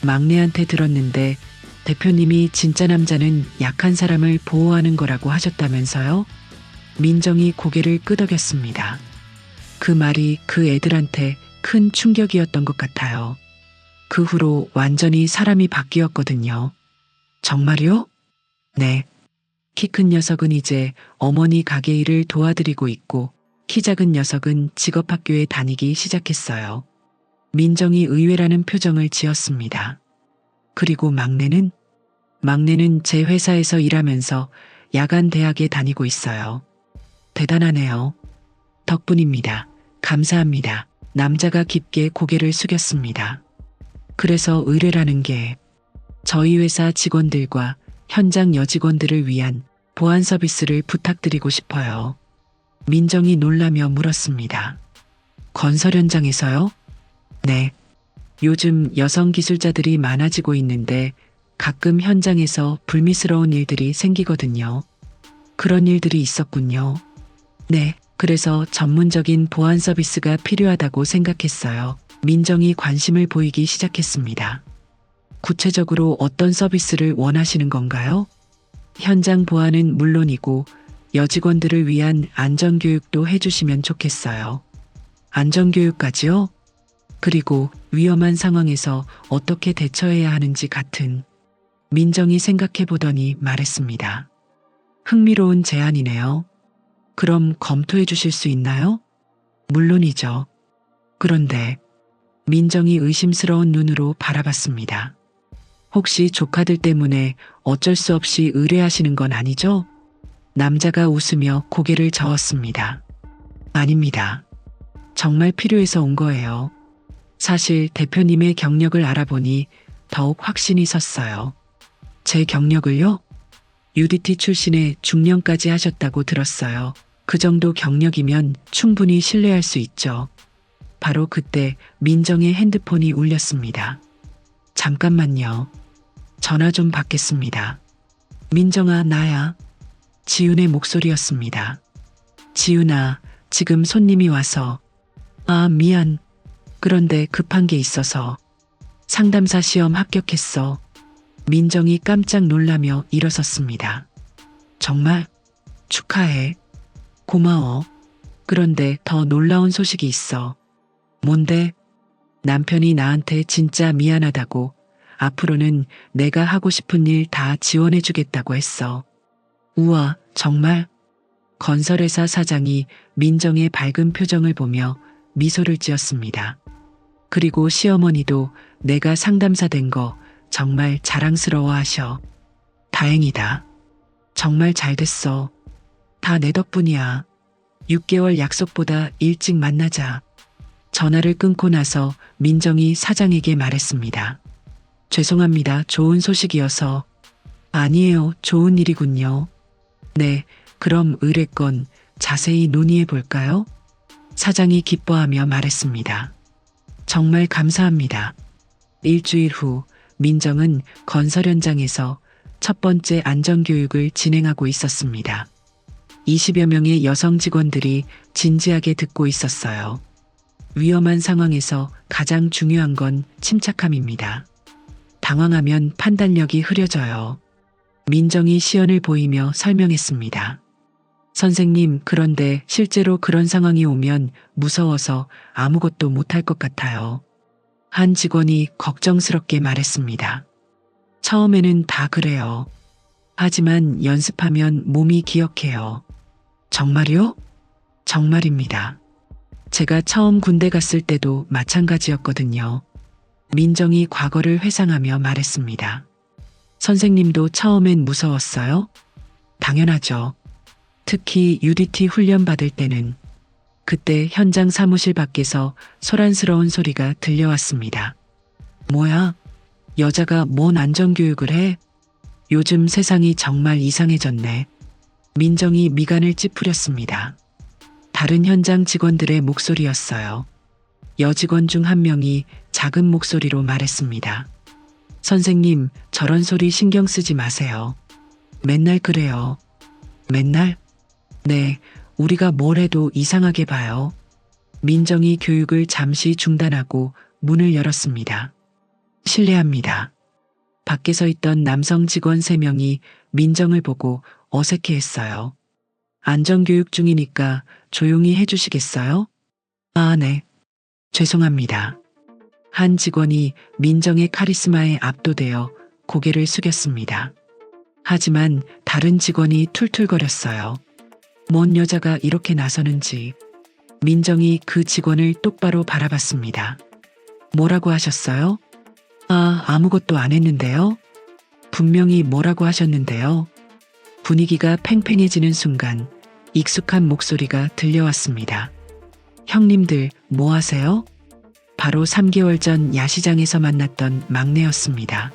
막내한테 들었는데 대표님이 진짜 남자는 약한 사람을 보호하는 거라고 하셨다면서요? 민정이 고개를 끄덕였습니다. 그 말이 그 애들한테 큰 충격이었던 것 같아요. 그 후로 완전히 사람이 바뀌었거든요. 정말요? 네. 키 큰 녀석은 이제 어머니 가게 일을 도와드리고 있고 키 작은 녀석은 직업학교에 다니기 시작했어요. 민정이 의외라는 표정을 지었습니다. 그리고 막내는? 막내는 제 회사에서 일하면서 야간 대학에 다니고 있어요. 대단하네요. 덕분입니다. 감사합니다. 남자가 깊게 고개를 숙였습니다. 그래서 의뢰라는 게 저희 회사 직원들과 현장 여직원들을 위한 보안 서비스를 부탁드리고 싶어요. 민정이 놀라며 물었습니다. 건설 현장에서요? 네. 요즘 여성 기술자들이 많아지고 있는데 가끔 현장에서 불미스러운 일들이 생기거든요. 그런 일들이 있었군요. 네. 그래서 전문적인 보안 서비스가 필요하다고 생각했어요. 민정이 관심을 보이기 시작했습니다. 구체적으로 어떤 서비스를 원하시는 건가요? 현장 보안은 물론이고 여직원들을 위한 안전교육도 해주시면 좋겠어요. 안전교육까지요? 그리고 위험한 상황에서 어떻게 대처해야 하는지 같은. 민정이 생각해보더니 말했습니다. 흥미로운 제안이네요. 그럼 검토해 주실 수 있나요? 물론이죠. 그런데 민정이 의심스러운 눈으로 바라봤습니다. 혹시 조카들 때문에 어쩔 수 없이 의뢰하시는 건 아니죠? 남자가 웃으며 고개를 저었습니다. 아닙니다. 정말 필요해서 온 거예요. 사실 대표님의 경력을 알아보니 더욱 확신이 섰어요. 제 경력을요? UDT 출신에 중년까지 하셨다고 들었어요. 그 정도 경력이면 충분히 신뢰할 수 있죠. 바로 그때 민정의 핸드폰이 울렸습니다. 잠깐만요. 전화 좀 받겠습니다. 민정아, 나야. 지윤의 목소리였습니다. 지윤아, 지금 손님이 와서. 아, 미안. 그런데 급한 게 있어서. 상담사 시험 합격했어. 민정이 깜짝 놀라며 일어섰습니다. 정말? 축하해. 고마워. 그런데 더 놀라운 소식이 있어. 뭔데? 남편이 나한테 진짜 미안하다고 앞으로는 내가 하고 싶은 일 다 지원해주겠다고 했어. 우와, 정말? 건설회사 사장이 민정의 밝은 표정을 보며 미소를 지었습니다. 그리고 시어머니도 내가 상담사 된 거 정말 자랑스러워 하셔. 다행이다. 정말 잘 됐어. 다 내 덕분이야. 6개월 약속보다 일찍 만나자. 전화를 끊고 나서 민정이 사장에게 말했습니다. 죄송합니다. 좋은 소식이어서. 아니에요. 좋은 일이군요. 네, 그럼 의뢰건 자세히 논의해 볼까요? 사장이 기뻐하며 말했습니다. 정말 감사합니다. 일주일 후 민정은 건설 현장에서 첫 번째 안전교육을 진행하고 있었습니다. 20여 명의 여성 직원들이 진지하게 듣고 있었어요. 위험한 상황에서 가장 중요한 건 침착함입니다. 당황하면 판단력이 흐려져요. 민정이 시연을 보이며 설명했습니다. 선생님, 그런데 실제로 그런 상황이 오면 무서워서 아무것도 못할 것 같아요. 한 직원이 걱정스럽게 말했습니다. 처음에는 다 그래요. 하지만 연습하면 몸이 기억해요. 정말요? 정말입니다. 제가 처음 군대 갔을 때도 마찬가지였거든요. 민정이 과거를 회상하며 말했습니다. 선생님도 처음엔 무서웠어요? 당연하죠. 특히 UDT 훈련 받을 때는. 그때 현장 사무실 밖에서 소란스러운 소리가 들려왔습니다. 뭐야? 여자가 뭔 안전교육을 해? 요즘 세상이 정말 이상해졌네. 민정이 미간을 찌푸렸습니다. 다른 현장 직원들의 목소리였어요. 여직원 중 한 명이 작은 목소리로 말했습니다. 선생님, 저런 소리 신경 쓰지 마세요. 맨날 그래요. 맨날? 네, 우리가 뭘 해도 이상하게 봐요. 민정이 교육을 잠시 중단하고 문을 열었습니다. 실례합니다. 밖에 서 있던 남성 직원 3명이 민정을 보고 어색해했어요. 안전교육 중이니까 조용히 해주시겠어요? 아, 네. 죄송합니다. 한 직원이 민정의 카리스마에 압도되어 고개를 숙였습니다. 하지만 다른 직원이 툴툴거렸어요. 뭔 여자가 이렇게 나서는지. 민정이 그 직원을 똑바로 바라봤습니다. 뭐라고 하셨어요? 아, 아무것도 안 했는데요. 분명히 뭐라고 하셨는데요. 분위기가 팽팽해지는 순간 익숙한 목소리가 들려왔습니다. 형님들, 뭐 하세요? 바로 3개월 전 야시장에서 만났던 막내였습니다.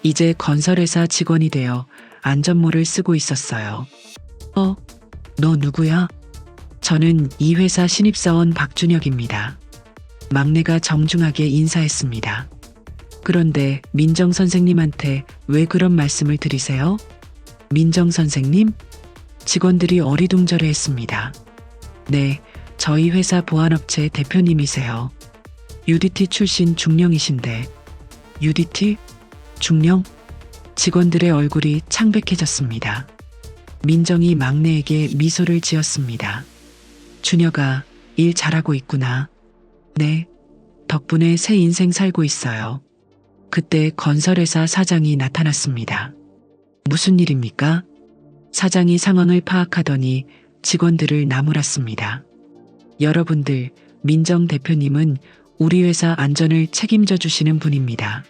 이제 건설회사 직원이 되어 안전모를 쓰고 있었어요. 너 누구야? 저는 이 회사 신입사원 박준혁입니다. 막내가 정중하게 인사했습니다. 그런데 민정 선생님한테 왜 그런 말씀을 드리세요? 민정 선생님? 직원들이 어리둥절해했습니다. 네, 저희 회사 보안업체 대표님이세요. UDT 출신 중령이신데. UDT? 중령? 직원들의 얼굴이 창백해졌습니다. 민정이 막내에게 미소를 지었습니다. 준혁아, 일 잘하고 있구나. 네, 덕분에 새 인생 살고 있어요. 그때 건설회사 사장이 나타났습니다. 무슨 일입니까? 사장이 상황을 파악하더니 직원들을 나무랐습니다. 여러분들, 민정 대표님은 우리 회사 안전을 책임져 주시는 분입니다.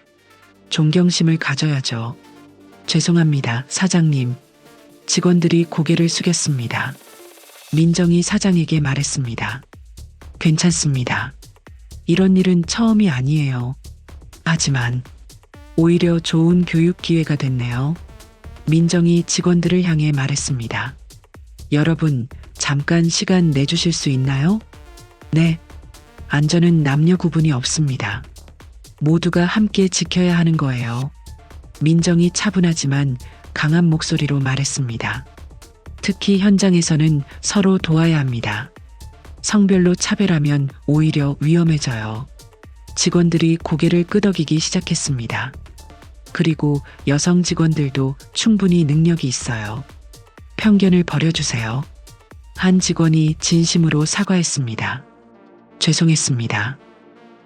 존경심을 가져야죠. 죄송합니다, 사장님. 직원들이 고개를 숙였습니다. 민정이 사장에게 말했습니다. 괜찮습니다. 이런 일은 처음이 아니에요. 하지만 오히려 좋은 교육 기회가 됐네요. 민정이 직원들을 향해 말했습니다. 여러분, 잠깐 시간 내주실 수 있나요? 네. 안전은 남녀 구분이 없습니다. 모두가 함께 지켜야 하는 거예요. 민정이 차분하지만 강한 목소리로 말했습니다. 특히 현장에서는 서로 도와야 합니다. 성별로 차별하면 오히려 위험해져요. 직원들이 고개를 끄덕이기 시작했습니다. 그리고 여성 직원들도 충분히 능력이 있어요. 편견을 버려주세요. 한 직원이 진심으로 사과했습니다. 죄송했습니다.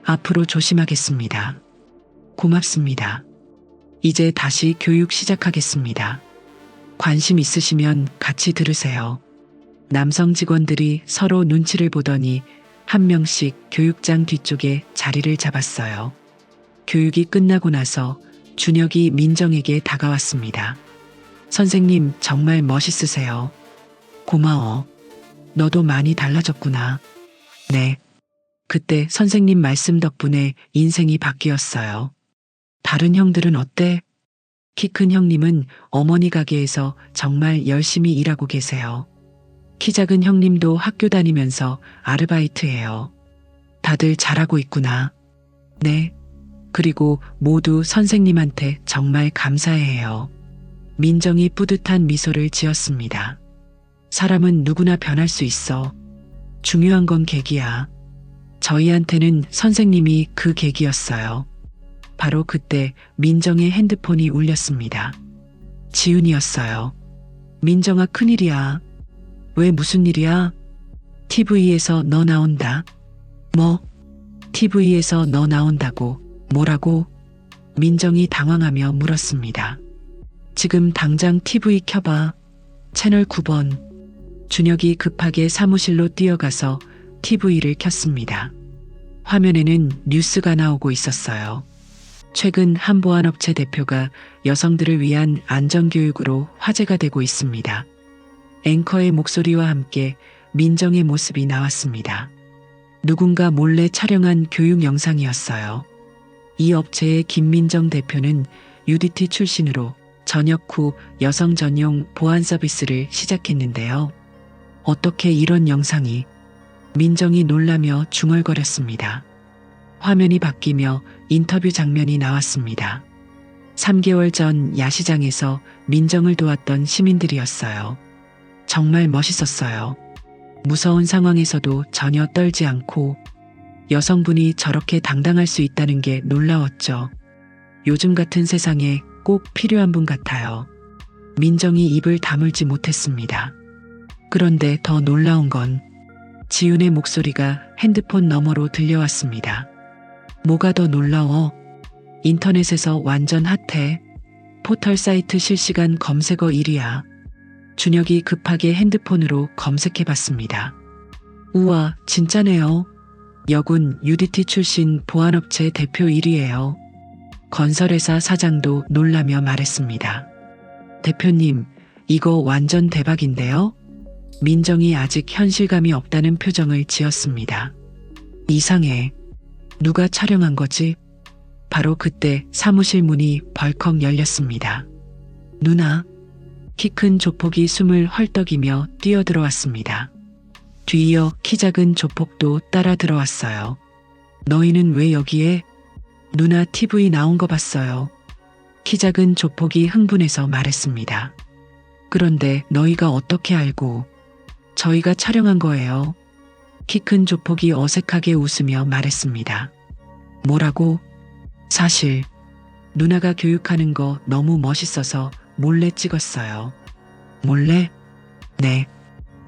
앞으로 조심하겠습니다. 고맙습니다. 이제 다시 교육 시작하겠습니다. 관심 있으시면 같이 들으세요. 남성 직원들이 서로 눈치를 보더니 한 명씩 교육장 뒤쪽에 자리를 잡았어요. 교육이 끝나고 나서 준혁이 민정에게 다가왔습니다. 선생님, 정말 멋있으세요. 고마워. 너도 많이 달라졌구나. 네. 그때 선생님 말씀 덕분에 인생이 바뀌었어요. 다른 형들은 어때? 키 큰 형님은 어머니 가게에서 정말 열심히 일하고 계세요. 키 작은 형님도 학교 다니면서 아르바이트해요. 다들 잘하고 있구나. 네. 그리고 모두 선생님한테 정말 감사해요. 민정이 뿌듯한 미소를 지었습니다. 사람은 누구나 변할 수 있어. 중요한 건 계기야. 저희한테는 선생님이 그 계기였어요. 바로 그때 민정의 핸드폰이 울렸습니다. 지훈이었어요. 민정아, 큰일이야. 왜, 무슨 일이야? TV에서 너 나온다. 뭐? TV에서 너 나온다고? 뭐라고? 민정이 당황하며 물었습니다. 지금 당장 TV 켜봐. 채널 9번. 준혁이 급하게 사무실로 뛰어가서 TV를 켰습니다. 화면에는 뉴스가 나오고 있었어요. 최근 한 보안업체 대표가 여성들을 위한 안전교육으로 화제가 되고 있습니다. 앵커의 목소리와 함께 민정의 모습이 나왔습니다. 누군가 몰래 촬영한 교육 영상이었어요. 이 업체의 김민정 대표는 UDT 출신으로 전역 후 여성 전용 보안 서비스를 시작했는데요. 어떻게 이런 영상이? 민정이 놀라며 중얼거렸습니다. 화면이 바뀌며 인터뷰 장면이 나왔습니다. 3개월 전 야시장에서 민정을 도왔던 시민들이었어요. 정말 멋있었어요. 무서운 상황에서도 전혀 떨지 않고 여성분이 저렇게 당당할 수 있다는 게 놀라웠죠. 요즘 같은 세상에 꼭 필요한 분 같아요. 민정이 입을 다물지 못했습니다. 그런데 더 놀라운 건 지훈의 목소리가 핸드폰 너머로 들려왔습니다. 뭐가 더 놀라워? 인터넷에서 완전 핫해. 포털 사이트 실시간 검색어 1위야. 준혁이 급하게 핸드폰으로 검색해봤습니다. 우와, 진짜네요. 여군 UDT 출신 보안업체 대표 1위예요. 건설회사 사장도 놀라며 말했습니다. 대표님, 이거 완전 대박인데요? 민정이 아직 현실감이 없다는 표정을 지었습니다. 이상해. 누가 촬영한 거지? 바로 그때 사무실 문이 벌컥 열렸습니다. 누나. 키 큰 조폭이 숨을 헐떡이며 뛰어들어왔습니다. 뒤이어 키 작은 조폭도 따라 들어왔어요. 너희는 왜 여기에? 누나 TV 나온 거 봤어요. 키 작은 조폭이 흥분해서 말했습니다. 그런데 너희가 어떻게 알고? 저희가 촬영한 거예요. 키 큰 조폭이 어색하게 웃으며 말했습니다. 뭐라고? 사실 누나가 교육하는 거 너무 멋있어서 몰래 찍었어요. 몰래? 네.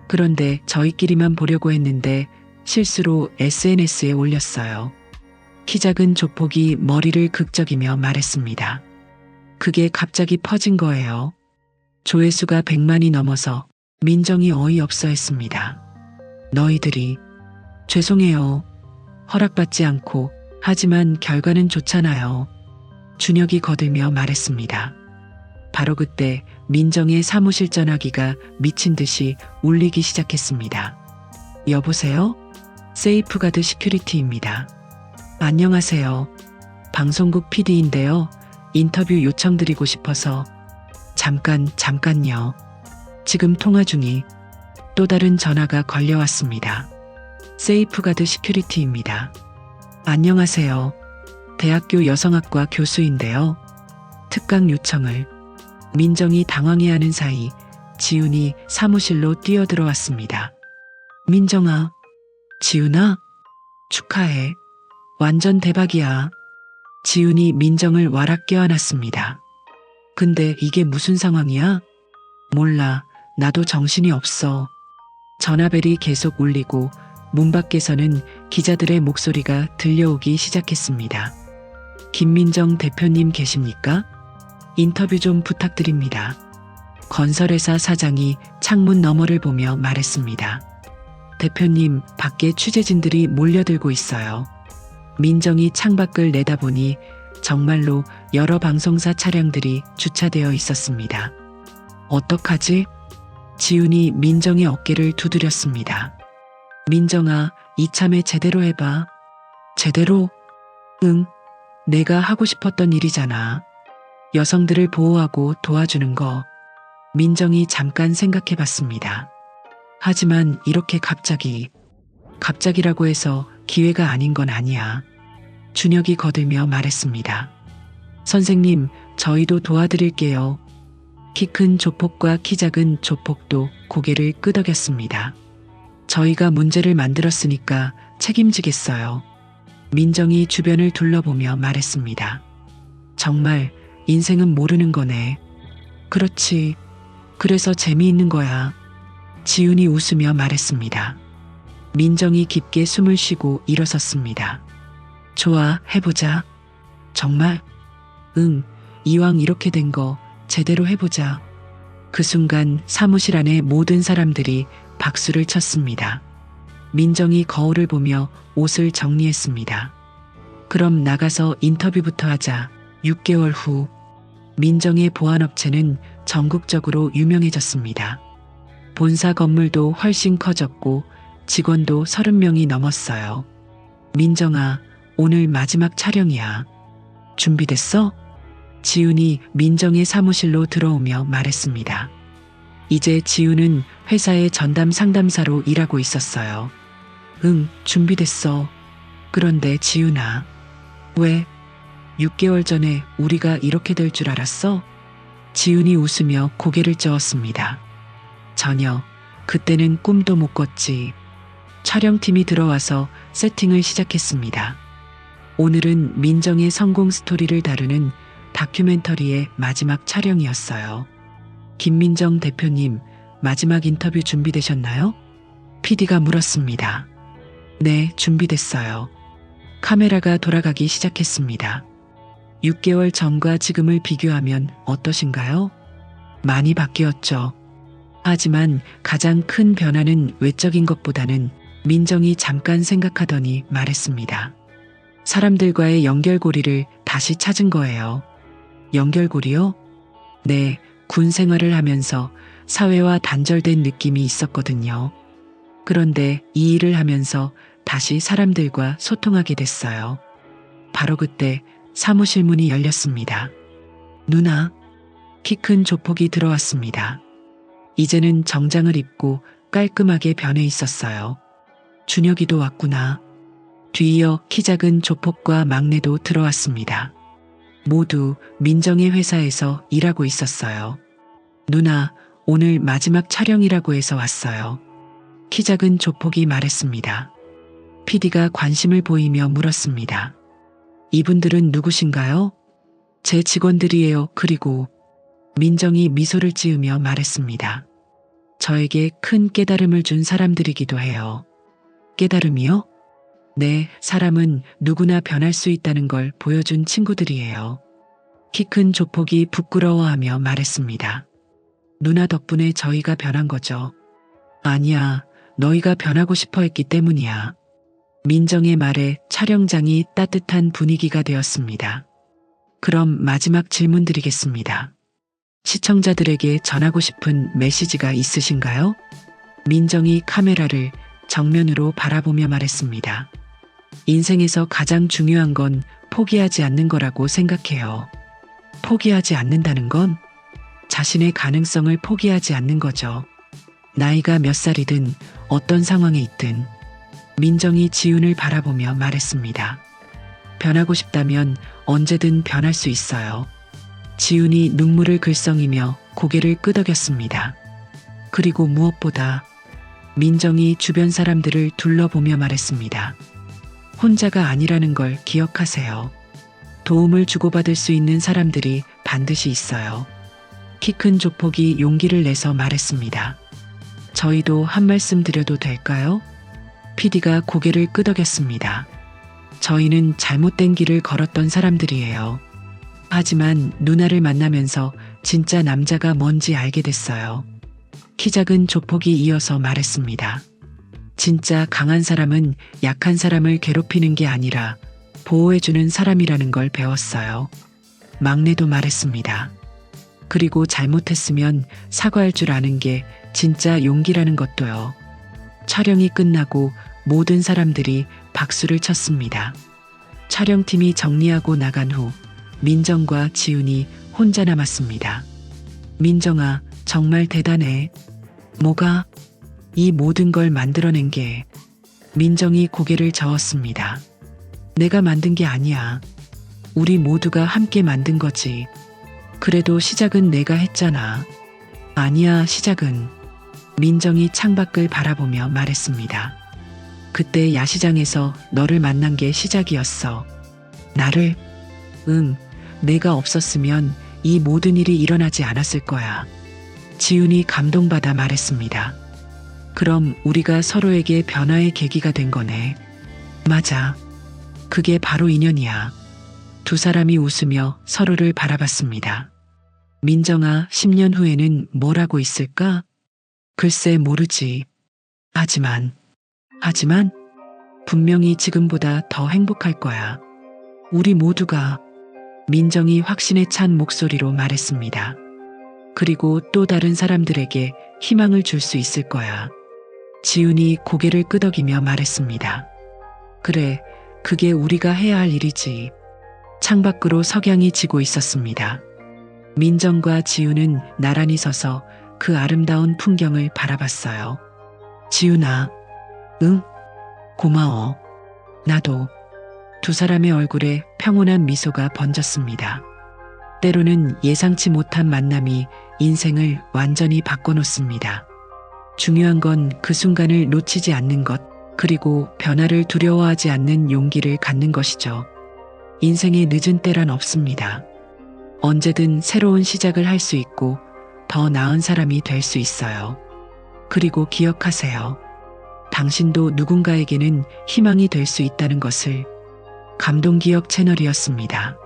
그런데 저희끼리만 보려고 했는데 실수로 SNS에 올렸어요. 키 작은 조폭이 머리를 극적이며 말했습니다. 그게 갑자기 퍼진 거예요. 조회수가 100만이 넘어서 민정이 어이없어 했습니다. 너희들이. 죄송해요. 허락받지 않고. 하지만 결과는 좋잖아요. 준혁이 거들며 말했습니다. 바로 그때 민정의 사무실 전화기가 미친 듯이 울리기 시작했습니다. 여보세요? 세이프가드 시큐리티입니다. 안녕하세요. 방송국 PD인데요. 인터뷰 요청드리고 싶어서. 잠깐요. 지금 통화 중이. 또 다른 전화가 걸려왔습니다. 세이프가드 시큐리티입니다. 안녕하세요. 대학교 여성학과 교수인데요. 특강 요청을. 민정이 당황해하는 사이 지훈이 사무실로 뛰어들어왔습니다. 민정아. 지훈아? 축하해. 완전 대박이야. 지훈이 민정을 와락 껴안았습니다. 근데 이게 무슨 상황이야? 몰라. 나도 정신이 없어. 전화벨이 계속 울리고 문 밖에서는 기자들의 목소리가 들려오기 시작했습니다. 김민정 대표님 계십니까? 인터뷰 좀 부탁드립니다. 건설회사 사장이 창문 너머를 보며 말했습니다. 대표님, 밖에 취재진들이 몰려들고 있어요. 민정이 창밖을 내다보니 정말로 여러 방송사 차량들이 주차되어 있었습니다. 어떡하지? 지훈이 민정의 어깨를 두드렸습니다. 민정아, 이참에 제대로 해봐. 제대로? 응, 내가 하고 싶었던 일이잖아. 여성들을 보호하고 도와주는 거. 민정이 잠깐 생각해봤습니다. 하지만 이렇게 갑자기라고 해서 기회가 아닌 건 아니야. 준혁이 거들며 말했습니다. 선생님, 저희도 도와드릴게요. 키 큰 조폭과 키 작은 조폭도 고개를 끄덕였습니다. 저희가 문제를 만들었으니까 책임지겠어요. 민정이 주변을 둘러보며 말했습니다. 정말 인생은 모르는 거네. 그렇지. 그래서 재미있는 거야. 지훈이 웃으며 말했습니다. 민정이 깊게 숨을 쉬고 일어섰습니다. 좋아, 해보자. 정말? 응, 이왕 이렇게 된 거 제대로 해보자. 그 순간 사무실 안에 모든 사람들이 박수를 쳤습니다. 민정이 거울을 보며 옷을 정리했습니다. 그럼 나가서 인터뷰부터 하자. 6개월 후 민정의 보안업체는 전국적으로 유명해졌습니다. 본사 건물도 훨씬 커졌고 직원도 30명이 넘었어요. 민정아, 오늘 마지막 촬영이야. 준비됐어? 지훈이 민정의 사무실로 들어오며 말했습니다. 이제 지훈은 회사의 전담 상담사로 일하고 있었어요. 응, 준비됐어. 그런데 지훈아, 왜? 6개월 전에 우리가 이렇게 될 줄 알았어? 지훈이 웃으며 고개를 저었습니다. 전혀. 그때는 꿈도 못 꿨지. 촬영팀이 들어와서 세팅을 시작했습니다. 오늘은 민정의 성공 스토리를 다루는 다큐멘터리의 마지막 촬영이었어요. 김민정 대표님, 마지막 인터뷰 준비되셨나요? PD가 물었습니다. 네, 준비됐어요. 카메라가 돌아가기 시작했습니다. 6개월 전과 지금을 비교하면 어떠신가요? 많이 바뀌었죠. 하지만 가장 큰 변화는 외적인 것보다는 민정이 잠깐 생각하더니 말했습니다. 사람들과의 연결고리를 다시 찾은 거예요. 연결고리요? 네, 군 생활을 하면서 사회와 단절된 느낌이 있었거든요. 그런데 이 일을 하면서 다시 사람들과 소통하게 됐어요. 바로 그때 사무실 문이 열렸습니다. 누나, 키 큰 조폭이 들어왔습니다. 이제는 정장을 입고 깔끔하게 변해 있었어요. 준혁이도 왔구나. 뒤이어 키 작은 조폭과 막내도 들어왔습니다. 모두 민정의 회사에서 일하고 있었어요. 누나, 오늘 마지막 촬영이라고 해서 왔어요. 키 작은 조폭이 말했습니다. PD가 관심을 보이며 물었습니다. 이분들은 누구신가요? 제 직원들이에요. 그리고 민정이 미소를 지으며 말했습니다. 저에게 큰 깨달음을 준 사람들이기도 해요. 깨달음이요? 네, 사람은 누구나 변할 수 있다는 걸 보여준 친구들이에요. 키 큰 조폭이 부끄러워하며 말했습니다. 누나 덕분에 저희가 변한 거죠. 아니야, 너희가 변하고 싶어 했기 때문이야. 민정의 말에 촬영장이 따뜻한 분위기가 되었습니다. 그럼 마지막 질문 드리겠습니다. 시청자들에게 전하고 싶은 메시지가 있으신가요? 민정이 카메라를 정면으로 바라보며 말했습니다. 인생에서 가장 중요한 건 포기하지 않는 거라고 생각해요. 포기하지 않는다는 건 자신의 가능성을 포기하지 않는 거죠. 나이가 몇 살이든 어떤 상황에 있든. 민정이 지훈을 바라보며 말했습니다. 변하고 싶다면 언제든 변할 수 있어요. 지훈이 눈물을 글썽이며 고개를 끄덕였습니다. 그리고 무엇보다 민정이 주변 사람들을 둘러보며 말했습니다. 혼자가 아니라는 걸 기억하세요. 도움을 주고받을 수 있는 사람들이 반드시 있어요. 키 큰 조폭이 용기를 내서 말했습니다. 저희도 한 말씀 드려도 될까요? PD가 고개를 끄덕였습니다. 저희는 잘못된 길을 걸었던 사람들이에요. 하지만 누나를 만나면서 진짜 남자가 뭔지 알게 됐어요. 키 작은 조폭이 이어서 말했습니다. 진짜 강한 사람은 약한 사람을 괴롭히는 게 아니라 보호해주는 사람이라는 걸 배웠어요. 막내도 말했습니다. 그리고 잘못했으면 사과할 줄 아는 게 진짜 용기라는 것도요. 촬영이 끝나고 모든 사람들이 박수를 쳤습니다. 촬영팀이 정리하고 나간 후 민정과 지훈이 혼자 남았습니다. 민정아, 정말 대단해. 뭐가? 이 모든 걸 만들어낸 게. 민정이 고개를 저었습니다. 내가 만든 게 아니야. 우리 모두가 함께 만든 거지. 그래도 시작은 내가 했잖아. 아니야, 시작은. 민정이 창밖을 바라보며 말했습니다. 그때 야시장에서 너를 만난 게 시작이었어. 나를? 응, 내가 없었으면 이 모든 일이 일어나지 않았을 거야. 지훈이 감동받아 말했습니다. 그럼 우리가 서로에게 변화의 계기가 된 거네. 맞아. 그게 바로 인연이야. 두 사람이 웃으며 서로를 바라봤습니다. 민정아, 10년 후에는 뭘 하고 있을까? 글쎄 모르지. 하지만 분명히 지금보다 더 행복할 거야. 우리 모두가. 민정이 확신에 찬 목소리로 말했습니다. 그리고 또 다른 사람들에게 희망을 줄 수 있을 거야. 지훈이 고개를 끄덕이며 말했습니다. 그래, 그게 우리가 해야 할 일이지. 창밖으로 석양이 지고 있었습니다. 민정과 지훈은 나란히 서서 그 아름다운 풍경을 바라봤어요. 지훈아, 응? 고마워. 나도. 두 사람의 얼굴에 평온한 미소가 번졌습니다. 때로는 예상치 못한 만남이 인생을 완전히 바꿔놓습니다. 중요한 건 그 순간을 놓치지 않는 것, 그리고 변화를 두려워하지 않는 용기를 갖는 것이죠. 인생에 늦은 때란 없습니다. 언제든 새로운 시작을 할 수 있고 더 나은 사람이 될 수 있어요. 그리고 기억하세요. 당신도 누군가에게는 희망이 될 수 있다는 것을. 감동기억 채널이었습니다.